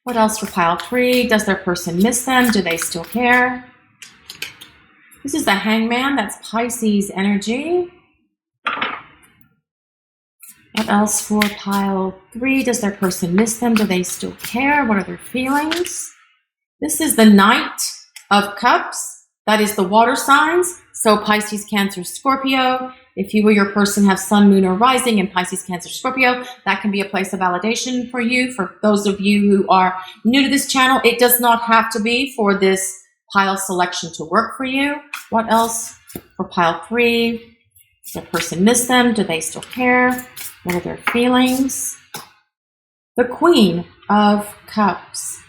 What else for pile 3? Does their person miss them? Do they still care? This is the Hangman. That's Pisces energy. What else for pile 3? Does their person miss them? Do they still care? What are their feelings? This is the Knight of Cups. That is the water signs. So Pisces, Cancer, Scorpio. If you or your person have Sun, Moon, or Rising in Pisces, Cancer, Scorpio, that can be a place of validation for you. For those of you who are new to this channel, it does not have to be for this pile selection to work for you. What else for pile 3? Does the person miss them? Do they still care? What are their feelings? The Queen of Cups.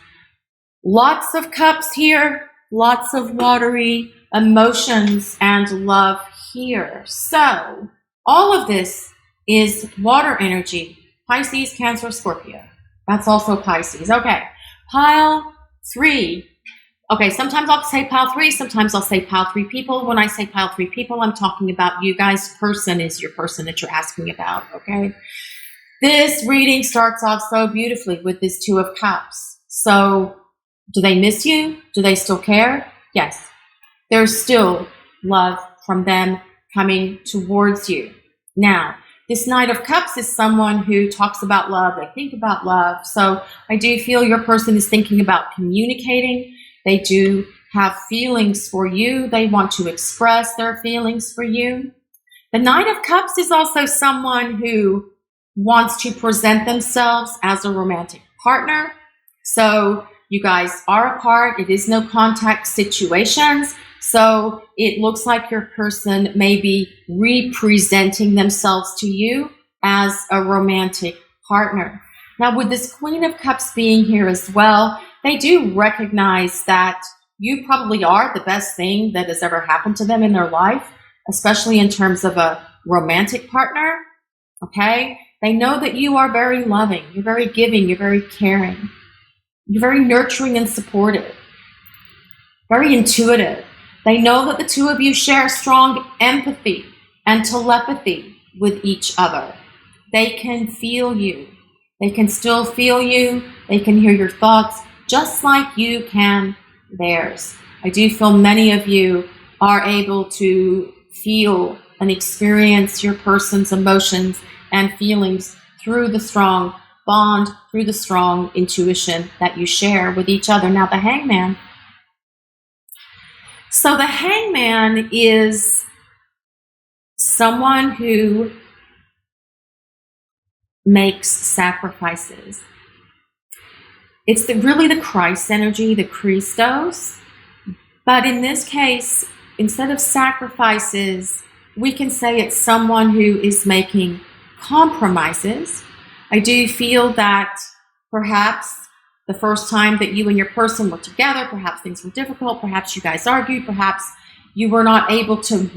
Lots of cups here, lots of watery emotions and love here. So all of this is water energy. Pisces, Cancer, Scorpio. That's also Pisces. Okay, pile 3. Okay, sometimes I'll say pile 3, sometimes I'll say pile 3 people. When I say pile 3 people, I'm talking about you guys. Person is your person that you're asking about, okay? This reading starts off so beautifully with this 2 of Cups. So do they miss you? Do they still care? Yes. There's still love from them coming towards you. Now, this Knight of Cups is someone who talks about love. They think about love. So I do feel your person is thinking about communicating. They do have feelings for you. They want to express their feelings for you. The Knight of Cups is also someone who wants to present themselves as a romantic partner. So you guys are apart. It is no contact situations. So it looks like your person may be representing themselves to you as a romantic partner. Now, with this Queen of Cups being here as well, they do recognize that you probably are the best thing that has ever happened to them in their life, especially in terms of a romantic partner, okay? They know that you are very loving, you're very giving, you're very caring, you're very nurturing and supportive, very intuitive. They know that the 2 of you share strong empathy and telepathy with each other. They can feel you. They can still feel you. They can hear your thoughts just like you can theirs. I do feel many of you are able to feel and experience your person's emotions and feelings through the strong bond, through the strong intuition that you share with each other. Now, the Hangman. So the Hangman is someone who makes sacrifices. It's really the Christ energy, the Christos. But in this case, instead of sacrifices, we can say it's someone who is making compromises. I do feel that perhaps the first time that you and your person were together, perhaps things were difficult, perhaps you guys argued, perhaps you were not able to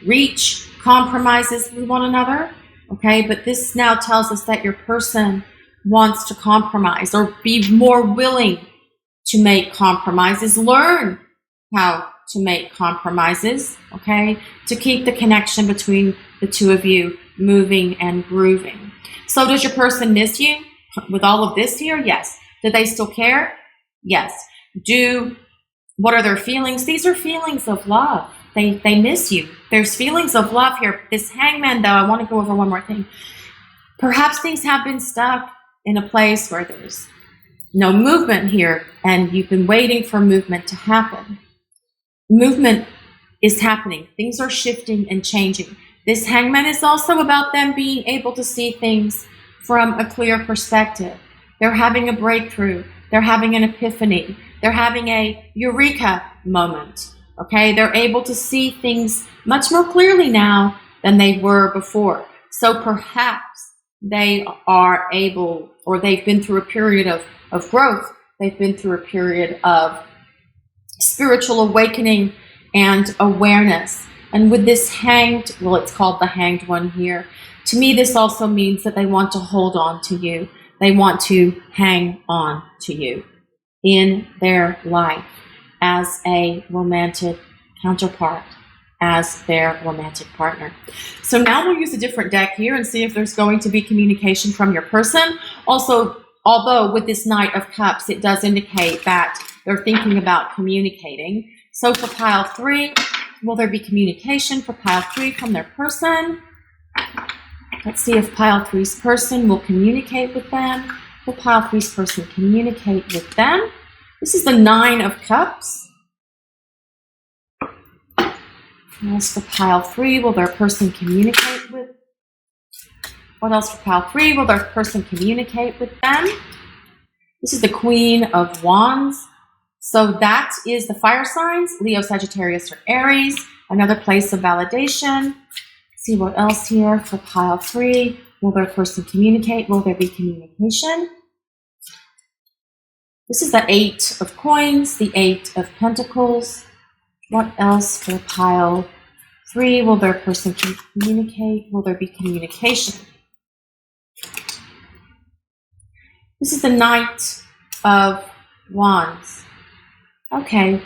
reach compromises with one another, okay? But this now tells us that your person wants to compromise or be more willing to make compromises, learn how to make compromises, okay? To keep the connection between the 2 of you moving and grooving. So does your person miss you with all of this here? Yes. Do they still care? Yes. What are their feelings? These are feelings of love. They miss you. There's feelings of love here. This Hangman, though, I want to go over one more thing. Perhaps things have been stuck in a place where there's no movement here, and you've been waiting for movement to happen. Movement is happening. Things are shifting and changing. This hangman is also about them being able to see things from a clear perspective. They're having a breakthrough. They're having an epiphany. They're having a eureka moment. Okay? They're able to see things much more clearly now than they were before. So perhaps they are able, or they've been through a period of growth. They've been through a period of spiritual awakening and awareness. And with this hanged, well, it's called the hanged one here. To me, this also means that they want to hold on to you. They want to hang on to you in their life as a romantic counterpart, as their romantic partner. So now we'll use a different deck here and see if there's going to be communication from your person. Also, although with this Knight of Cups, it does indicate that they're thinking about communicating. So for pile 3, will there be communication for pile 3 from their person? Let's see if pile 3's person will communicate with them. Will pile 3's person communicate with them? This is the 9 of Cups. What else for pile 3? Will their person communicate with? What else for pile 3? Will their person communicate with them? This is the Queen of Wands. So that is the fire signs, Leo, Sagittarius, or Aries. Another place of validation. See what else here for pile 3. Will their person communicate? Will there be communication? This is the 8 of Coins, the 8 of Pentacles. What else for pile 3? Will their person communicate? Will there be communication? This is the Knight of Wands. Okay.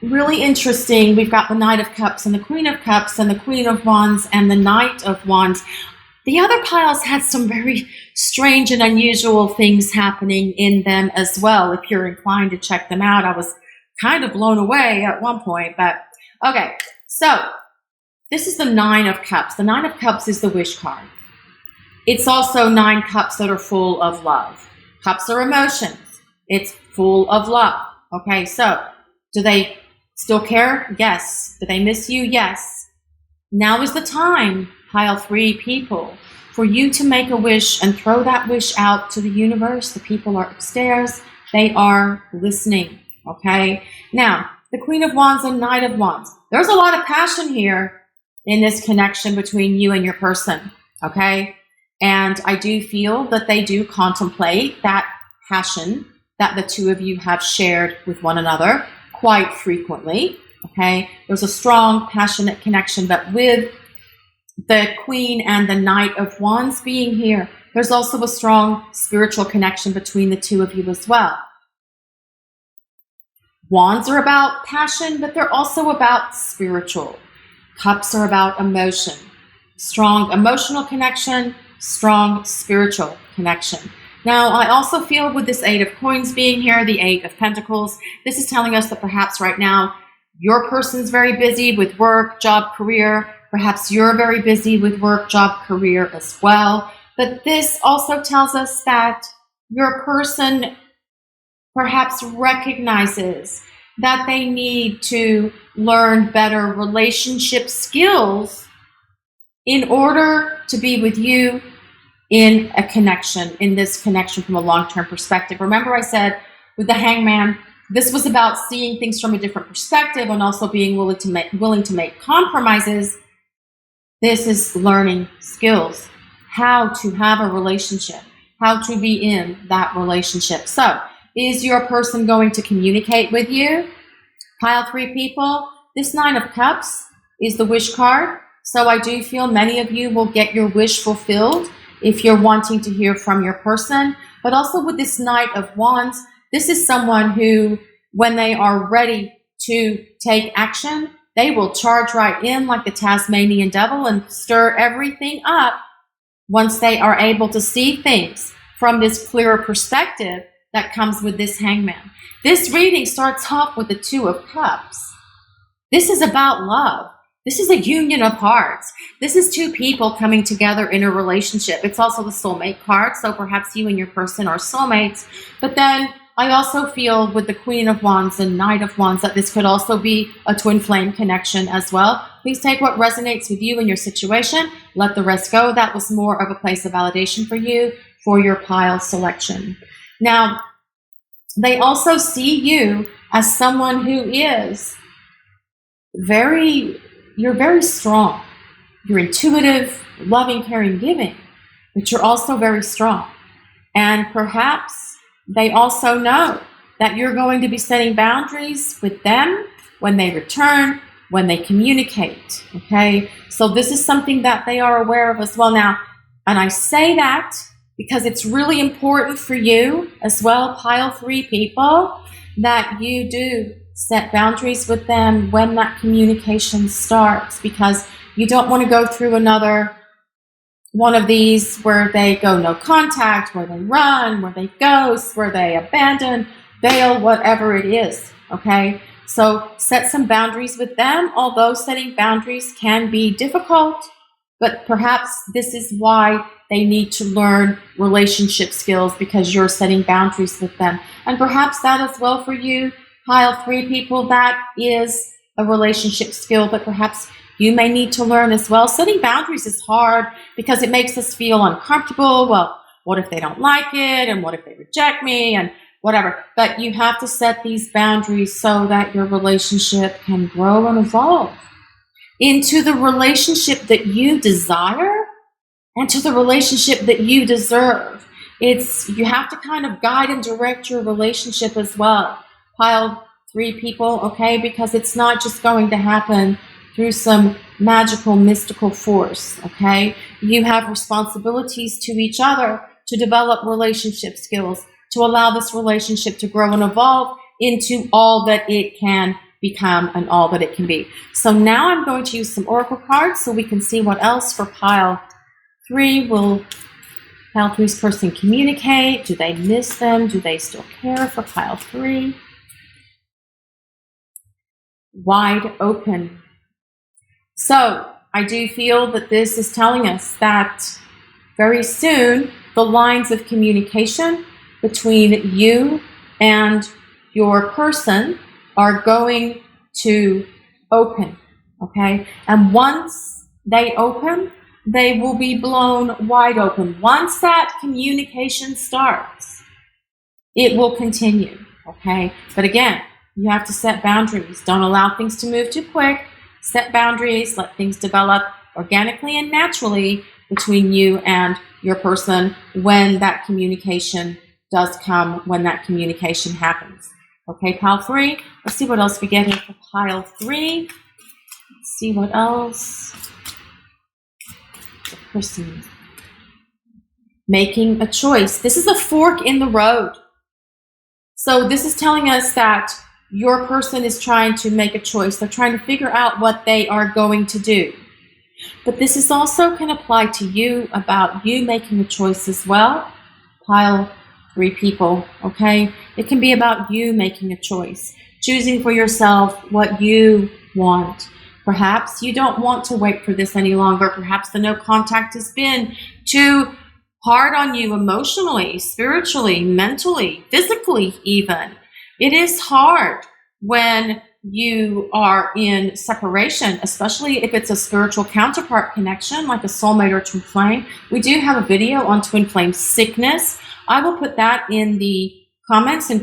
Really interesting. We've got the Knight of Cups and the Queen of Cups and the Queen of Wands and the Knight of Wands. The other piles had some very strange and unusual things happening in them as well. If you're inclined to check them out, I was kind of blown away at one point, but okay. So this is the 9 of Cups. The 9 of Cups is the wish card. It's also 9 cups that are full of love. Cups are emotions. It's full of love. Okay, so do they still care? Yes. Do they miss you? Yes. Now is the time, pile 3 people, for you to make a wish and throw that wish out to the universe. The people are upstairs. They are listening. Okay. Now, the Queen of Wands and Knight of Wands. There's a lot of passion here in this connection between you and your person. Okay. And I do feel that they do contemplate that passion that the two of you have shared with one another quite frequently. Okay. There's a strong, passionate connection, but with the Queen and the Knight of Wands being here, there's also a strong spiritual connection between the two of you as well. Wands are about passion, but they're also about spiritual. Cups are about emotion. Strong emotional connection, strong spiritual connection. Now, I also feel with this 8 of Coins being here, the 8 of Pentacles, this is telling us that perhaps right now your person's very busy with work, job, career. Perhaps you're very busy with work, job, career as well. But this also tells us that your person perhaps recognizes that they need to learn better relationship skills in order to be with you in a connection, in this connection from a long-term perspective. Remember I said with the Hangman, this was about seeing things from a different perspective and also being willing to make compromises. This is learning skills, how to have a relationship, how to be in that relationship. So, is your person going to communicate with you? Pile 3 people, this 9 of Cups is the wish card. So I do feel many of you will get your wish fulfilled if you're wanting to hear from your person. But also with this Knight of Wands, this is someone who, when they are ready to take action, they will charge right in like the Tasmanian devil and stir everything up once they are able to see things from this clearer perspective that comes with this Hangman. This reading starts off with the 2 of Cups. This is about love. This is a union of hearts. This is two people coming together in a relationship. It's also the soulmate card, so perhaps you and your person are soulmates. But then I also feel with the Queen of Wands and Knight of Wands that this could also be a twin flame connection as well. Please take what resonates with you and your situation. Let the rest go. That was more of a place of validation for you for your pile selection. Now, they also see you as someone who is you're very strong. You're intuitive, loving, caring, giving, but you're also very strong. And perhaps they also know that you're going to be setting boundaries with them when they return, when they communicate, okay? So this is something that they are aware of as well now. And I say that because it's really important for you as well, pile 3 people, that you do set boundaries with them when that communication starts, because you don't want to go through another one of these where they go no contact, where they run, where they ghost, where they abandon, bail, whatever it is, okay? So set some boundaries with them, although setting boundaries can be difficult, but perhaps this is why they need to learn relationship skills, because you're setting boundaries with them. And perhaps that as well for you, pile 3 people, that is a relationship skill, but perhaps you may need to learn as well. Setting boundaries is hard because it makes us feel uncomfortable. Well, what if they don't like it? And what if they reject me? And whatever. But you have to set these boundaries so that your relationship can grow and evolve into the relationship that you desire and to the relationship that you deserve. You have to kind of guide and direct your relationship as well. Pile 3 people, okay? Because it's not just going to happen through some magical, mystical force, okay? You have responsibilities to each other to develop relationship skills, to allow this relationship to grow and evolve into all that it can become and all that it can be. So now I'm going to use some oracle cards so we can see what else for pile 3 will pile 3's person communicate. Do they miss them? Do they still care for pile 3? Wide open. So I do feel that this is telling us that very soon the lines of communication between you and your person are going to open, okay? And once they open, they will be blown wide open. Once that communication starts, it will continue, okay? But again, you have to set boundaries. Don't allow things to move too quick. Set boundaries, let things develop organically and naturally between you and your person when that communication does come, when that communication happens. Okay, pile 3. Let's see what else we get here for pile 3. Let's see what else. The person making a choice. This is a fork in the road. So this is telling us that your person is trying to make a choice. They're trying to figure out what they are going to do. But this is also can apply to you, about you making a choice as well. Pile 3 people, okay? It can be about you making a choice, choosing for yourself what you want. Perhaps you don't want to wait for this any longer. Perhaps the no contact has been too hard on you emotionally, spiritually, mentally, physically even. It is hard when you are in separation, especially if it's a spiritual counterpart connection, like a soulmate or twin flame. We do have a video on twin flame sickness. I will put that in the comments and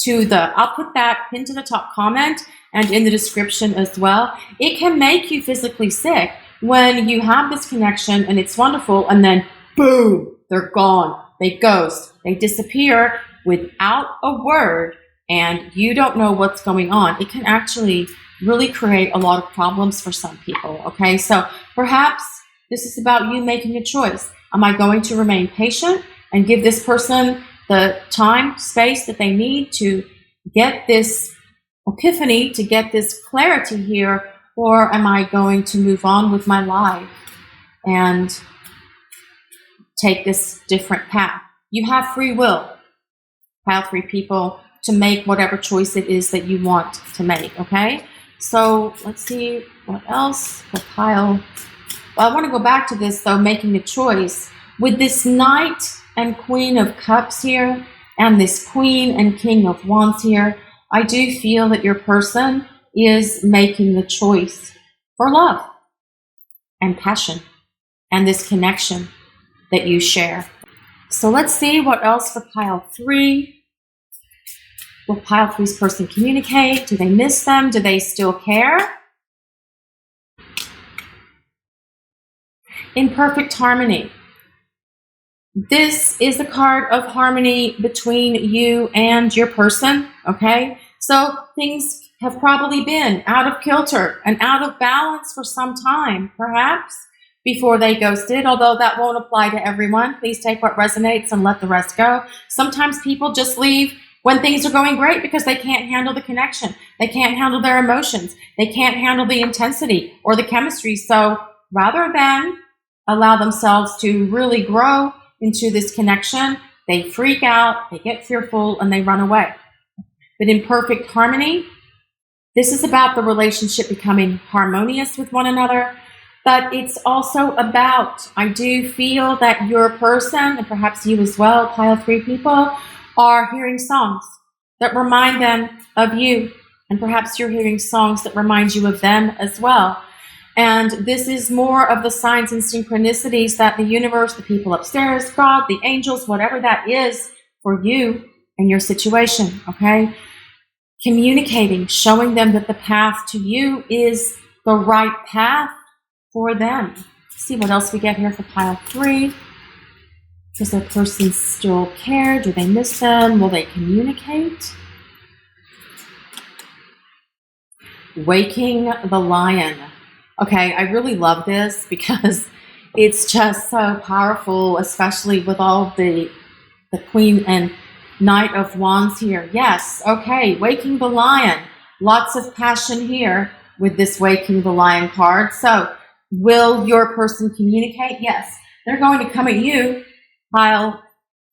I'll put that pinned to the top comment and in the description as well. It can make you physically sick when you have this connection and it's wonderful, and then boom, they're gone. They ghost. They disappear without a word, and you don't know what's going on. It can actually really create a lot of problems for some people, okay? So perhaps this is about you making a choice. Am I going to remain patient and give this person the time, space that they need to get this epiphany, to get this clarity here, or am I going to move on with my life and take this different path? You have free will, pile 3 people, to make whatever choice it is that you want to make, okay? So let's see what else for pile. Well, I want to go back to this, though, making a choice. With this Knight and Queen of Cups here, and this Queen and King of Wands here, I do feel that your person is making the choice for love and passion and this connection that you share. So let's see what else for pile 3. Will pile 3's person communicate? Do they miss them? Do they still care? In perfect harmony. This is the card of harmony between you and your person, okay? So things have probably been out of kilter and out of balance for some time, perhaps, before they ghosted, although that won't apply to everyone. Please take what resonates and let the rest go. Sometimes people just leave when things are going great because they can't handle the connection. They can't handle their emotions. They can't handle the intensity or the chemistry. So rather than allow themselves to really grow into this connection, they freak out, they get fearful, and they run away. But in perfect harmony, this is about the relationship becoming harmonious with one another, but it's also about, I do feel that your person, and perhaps you as well, pile 3 people, are hearing songs that remind them of you, and perhaps you're hearing songs that remind you of them as well. And this is more of the signs and synchronicities that the universe, the people upstairs, God, the angels, whatever that is for you and your situation, okay? Communicating, showing them that the path to you is the right path for them. Let's see what else we get here for pile 3. Does their person still care? Do they miss them? Will they communicate? Waking the lion. Okay, I really love this because it's just so powerful, especially with all the Queen and Knight of Wands here. Yes, okay, waking the lion. Lots of passion here with this waking the lion card. So will your person communicate? Yes, they're going to come at you, pile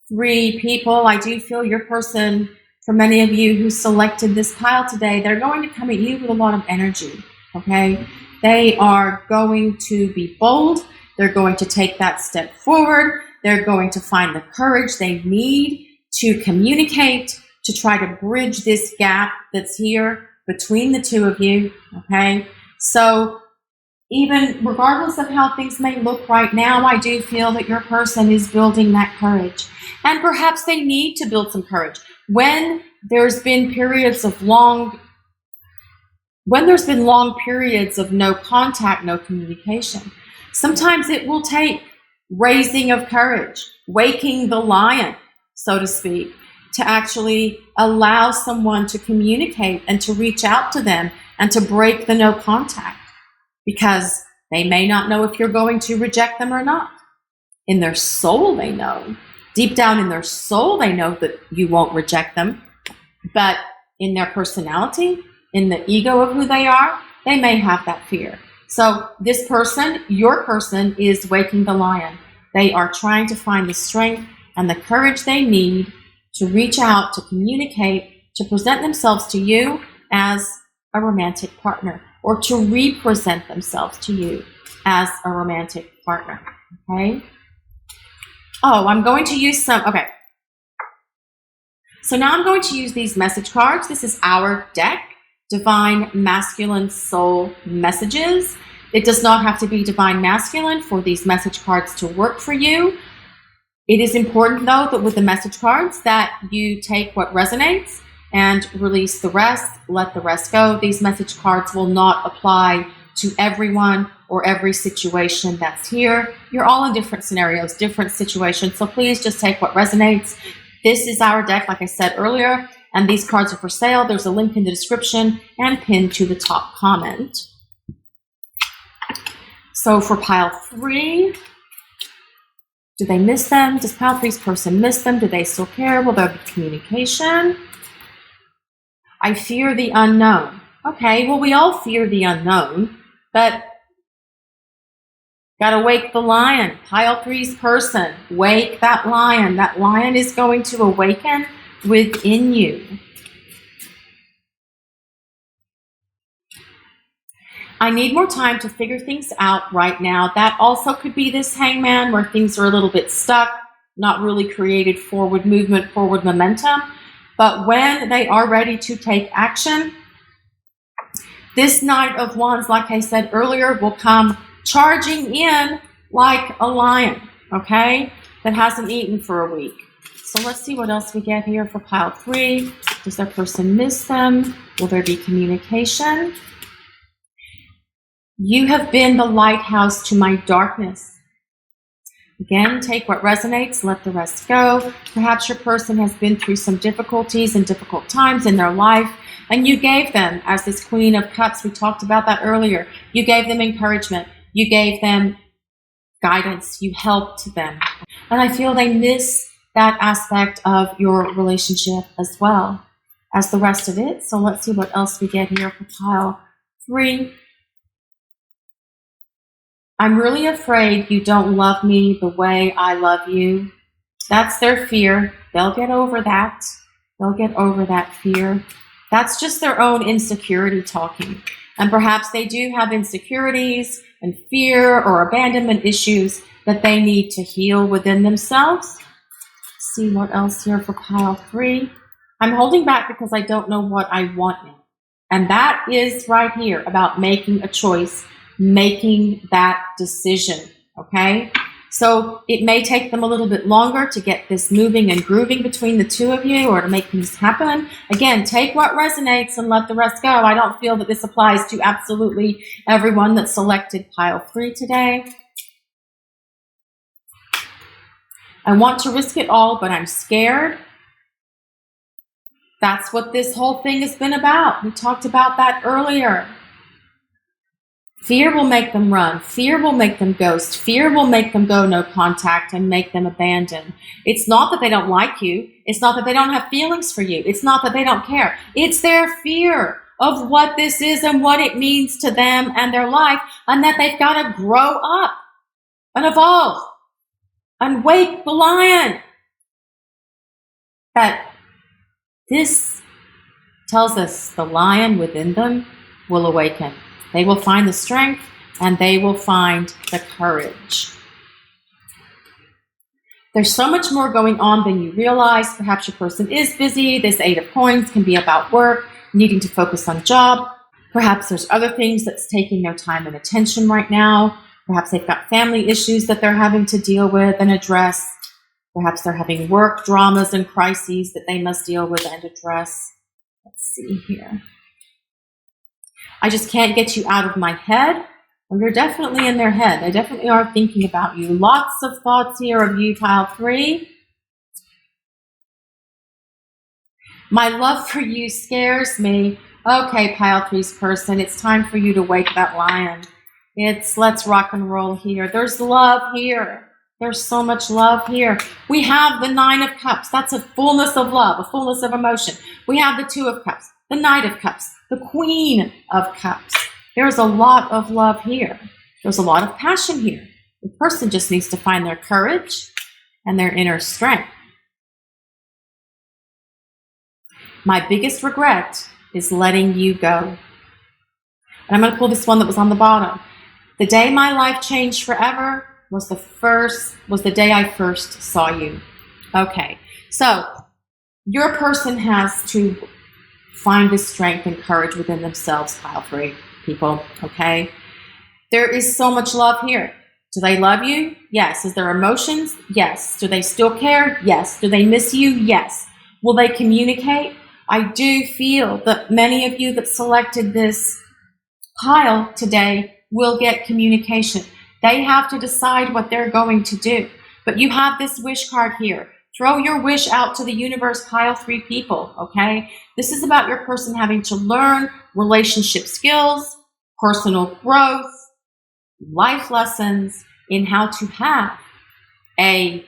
3 people. I do feel your person, for many of you who selected this pile today, they're going to come at you with a lot of energy, okay? They are going to be bold. They're going to take that step forward. They're going to find the courage they need to communicate, to try to bridge this gap that's here between the 2 of you, okay? So even regardless of how things may look right now, I do feel that your person is building that courage. And perhaps they need to build some courage. When there's been long periods of no contact, no communication, sometimes it will take raising of courage, waking the lion, so to speak, to actually allow someone to communicate and to reach out to them and to break the no contact, because they may not know if you're going to reject them or not. In their soul, they know. Deep down in their soul, they know that you won't reject them. But in their personality, in the ego of who they are, they may have that fear. So this person, your person, is waking the lion. They are trying to find the strength and the courage they need to reach out, to communicate, to present themselves to you as a romantic partner, or to represent themselves to you as a romantic partner, okay? Oh, I'm going to use some, okay. So now I'm going to use these message cards. This is our deck, Divine Masculine Soul Messages. It does not have to be Divine Masculine for these message cards to work for you. It is important, though, that with the message cards that you take what resonates and release the rest, let the rest go. These message cards will not apply to everyone or every situation that's here. You're all in different scenarios, different situations, so please just take what resonates. This is our deck, like I said earlier, and these cards are for sale. There's a link in the description and pinned to the top comment. So for pile 3, do they miss them? Does pile 3's person miss them? Do they still care? Will there be communication? I fear the unknown. Okay, well, we all fear the unknown, but gotta wake the lion. Pile 3's person, wake that lion. That lion is going to awaken within you. I need more time to figure things out right now. That also could be this Hangman where things are a little bit stuck, not really created forward movement, forward momentum. But when they are ready to take action, this Knight of Wands, like I said earlier, will come charging in like a lion, okay, that hasn't eaten for a week. So let's see what else we get here for pile 3. Does their person miss them? Will there be communication? You have been the lighthouse to my darkness. Again, take what resonates, let the rest go. Perhaps your person has been through some difficulties and difficult times in their life, and you gave them, as this Queen of Cups, we talked about that earlier, you gave them encouragement, you gave them guidance, you helped them. And I feel they miss that aspect of your relationship as well as the rest of it. So let's see what else we get here for pile 3. I'm really afraid you don't love me the way I love you. That's their fear. They'll get over that. They'll get over that fear. That's just their own insecurity talking. And perhaps they do have insecurities and fear or abandonment issues that they need to heal within themselves. Let's see what else here for pile 3. I'm holding back because I don't know what I want now. And that is right here about making a choice, making that decision, okay? So it may take them a little bit longer to get this moving and grooving between the two of you or to make things happen. Again, take what resonates and let the rest go. I don't feel that this applies to absolutely everyone that selected pile 3 today. I want to risk it all, but I'm scared. That's what this whole thing has been about. We talked about that earlier. Fear will make them run. Fear will make them ghost. Fear will make them go no contact and make them abandon. It's not that they don't like you. It's not that they don't have feelings for you. It's not that they don't care. It's their fear of what this is and what it means to them and their life, and that they've got to grow up and evolve and wake the lion. That this tells us the lion within them will awaken. They will find the strength and they will find the courage. There's so much more going on than you realize. Perhaps your person is busy. This 8 of Coins can be about work, needing to focus on job. Perhaps there's other things that's taking their time and attention right now. Perhaps they've got family issues that they're having to deal with and address. Perhaps they're having work dramas and crises that they must deal with and address. Let's see here. I just can't get you out of my head. Well, you're definitely in their head. They definitely are thinking about you. Lots of thoughts here of you, pile 3. My love for you scares me. Okay, pile 3's person, it's time for you to wake that lion. Let's rock and roll here. There's love here. There's so much love here. We have the 9 of Cups. That's a fullness of love, a fullness of emotion. We have the 2 of Cups, the Knight of Cups, the Queen of Cups. There's a lot of love here. There's a lot of passion here. The person just needs to find their courage and their inner strength. My biggest regret is letting you go. And I'm going to pull this one that was on the bottom. The day my life changed forever was the day I first saw you. Okay, so your person has to find the strength and courage within themselves, pile 3 people, okay? There is so much love here. Do they love you? Yes. Is there emotions? Yes. Do they still care? Yes. Do they miss you? Yes. Will they communicate? I do feel that many of you that selected this pile today will get communication. They have to decide what they're going to do. But you have this wish card here. Throw your wish out to the universe, pile 3 people, okay? This is about your person having to learn relationship skills, personal growth, life lessons in how to have a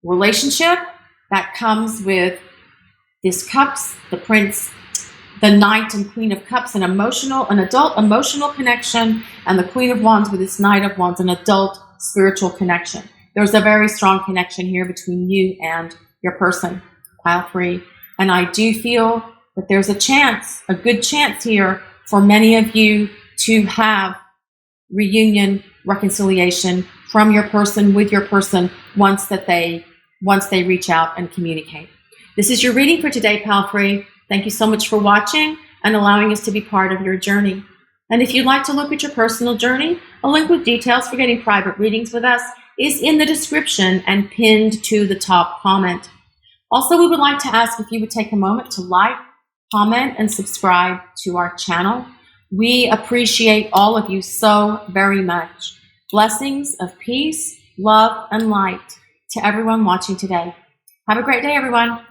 relationship that comes with this Cups, the Prince, the Knight and Queen of Cups, an adult emotional connection, and the Queen of Wands with this Knight of Wands, an adult spiritual connection. There's a very strong connection here between you and your person, pile 3. And I do feel that there's a chance, a good chance here for many of you to have reunion, reconciliation from your person with your person once they reach out and communicate. This is your reading for today, Palfrey. Thank you so much for watching and allowing us to be part of your journey. And if you'd like to look at your personal journey, a link with details for getting private readings with us is in the description and pinned to the top comment. Also, we would like to ask if you would take a moment to like, comment, and subscribe to our channel. We appreciate all of you so very much. Blessings of peace, love, and light to everyone watching today. Have a great day, everyone.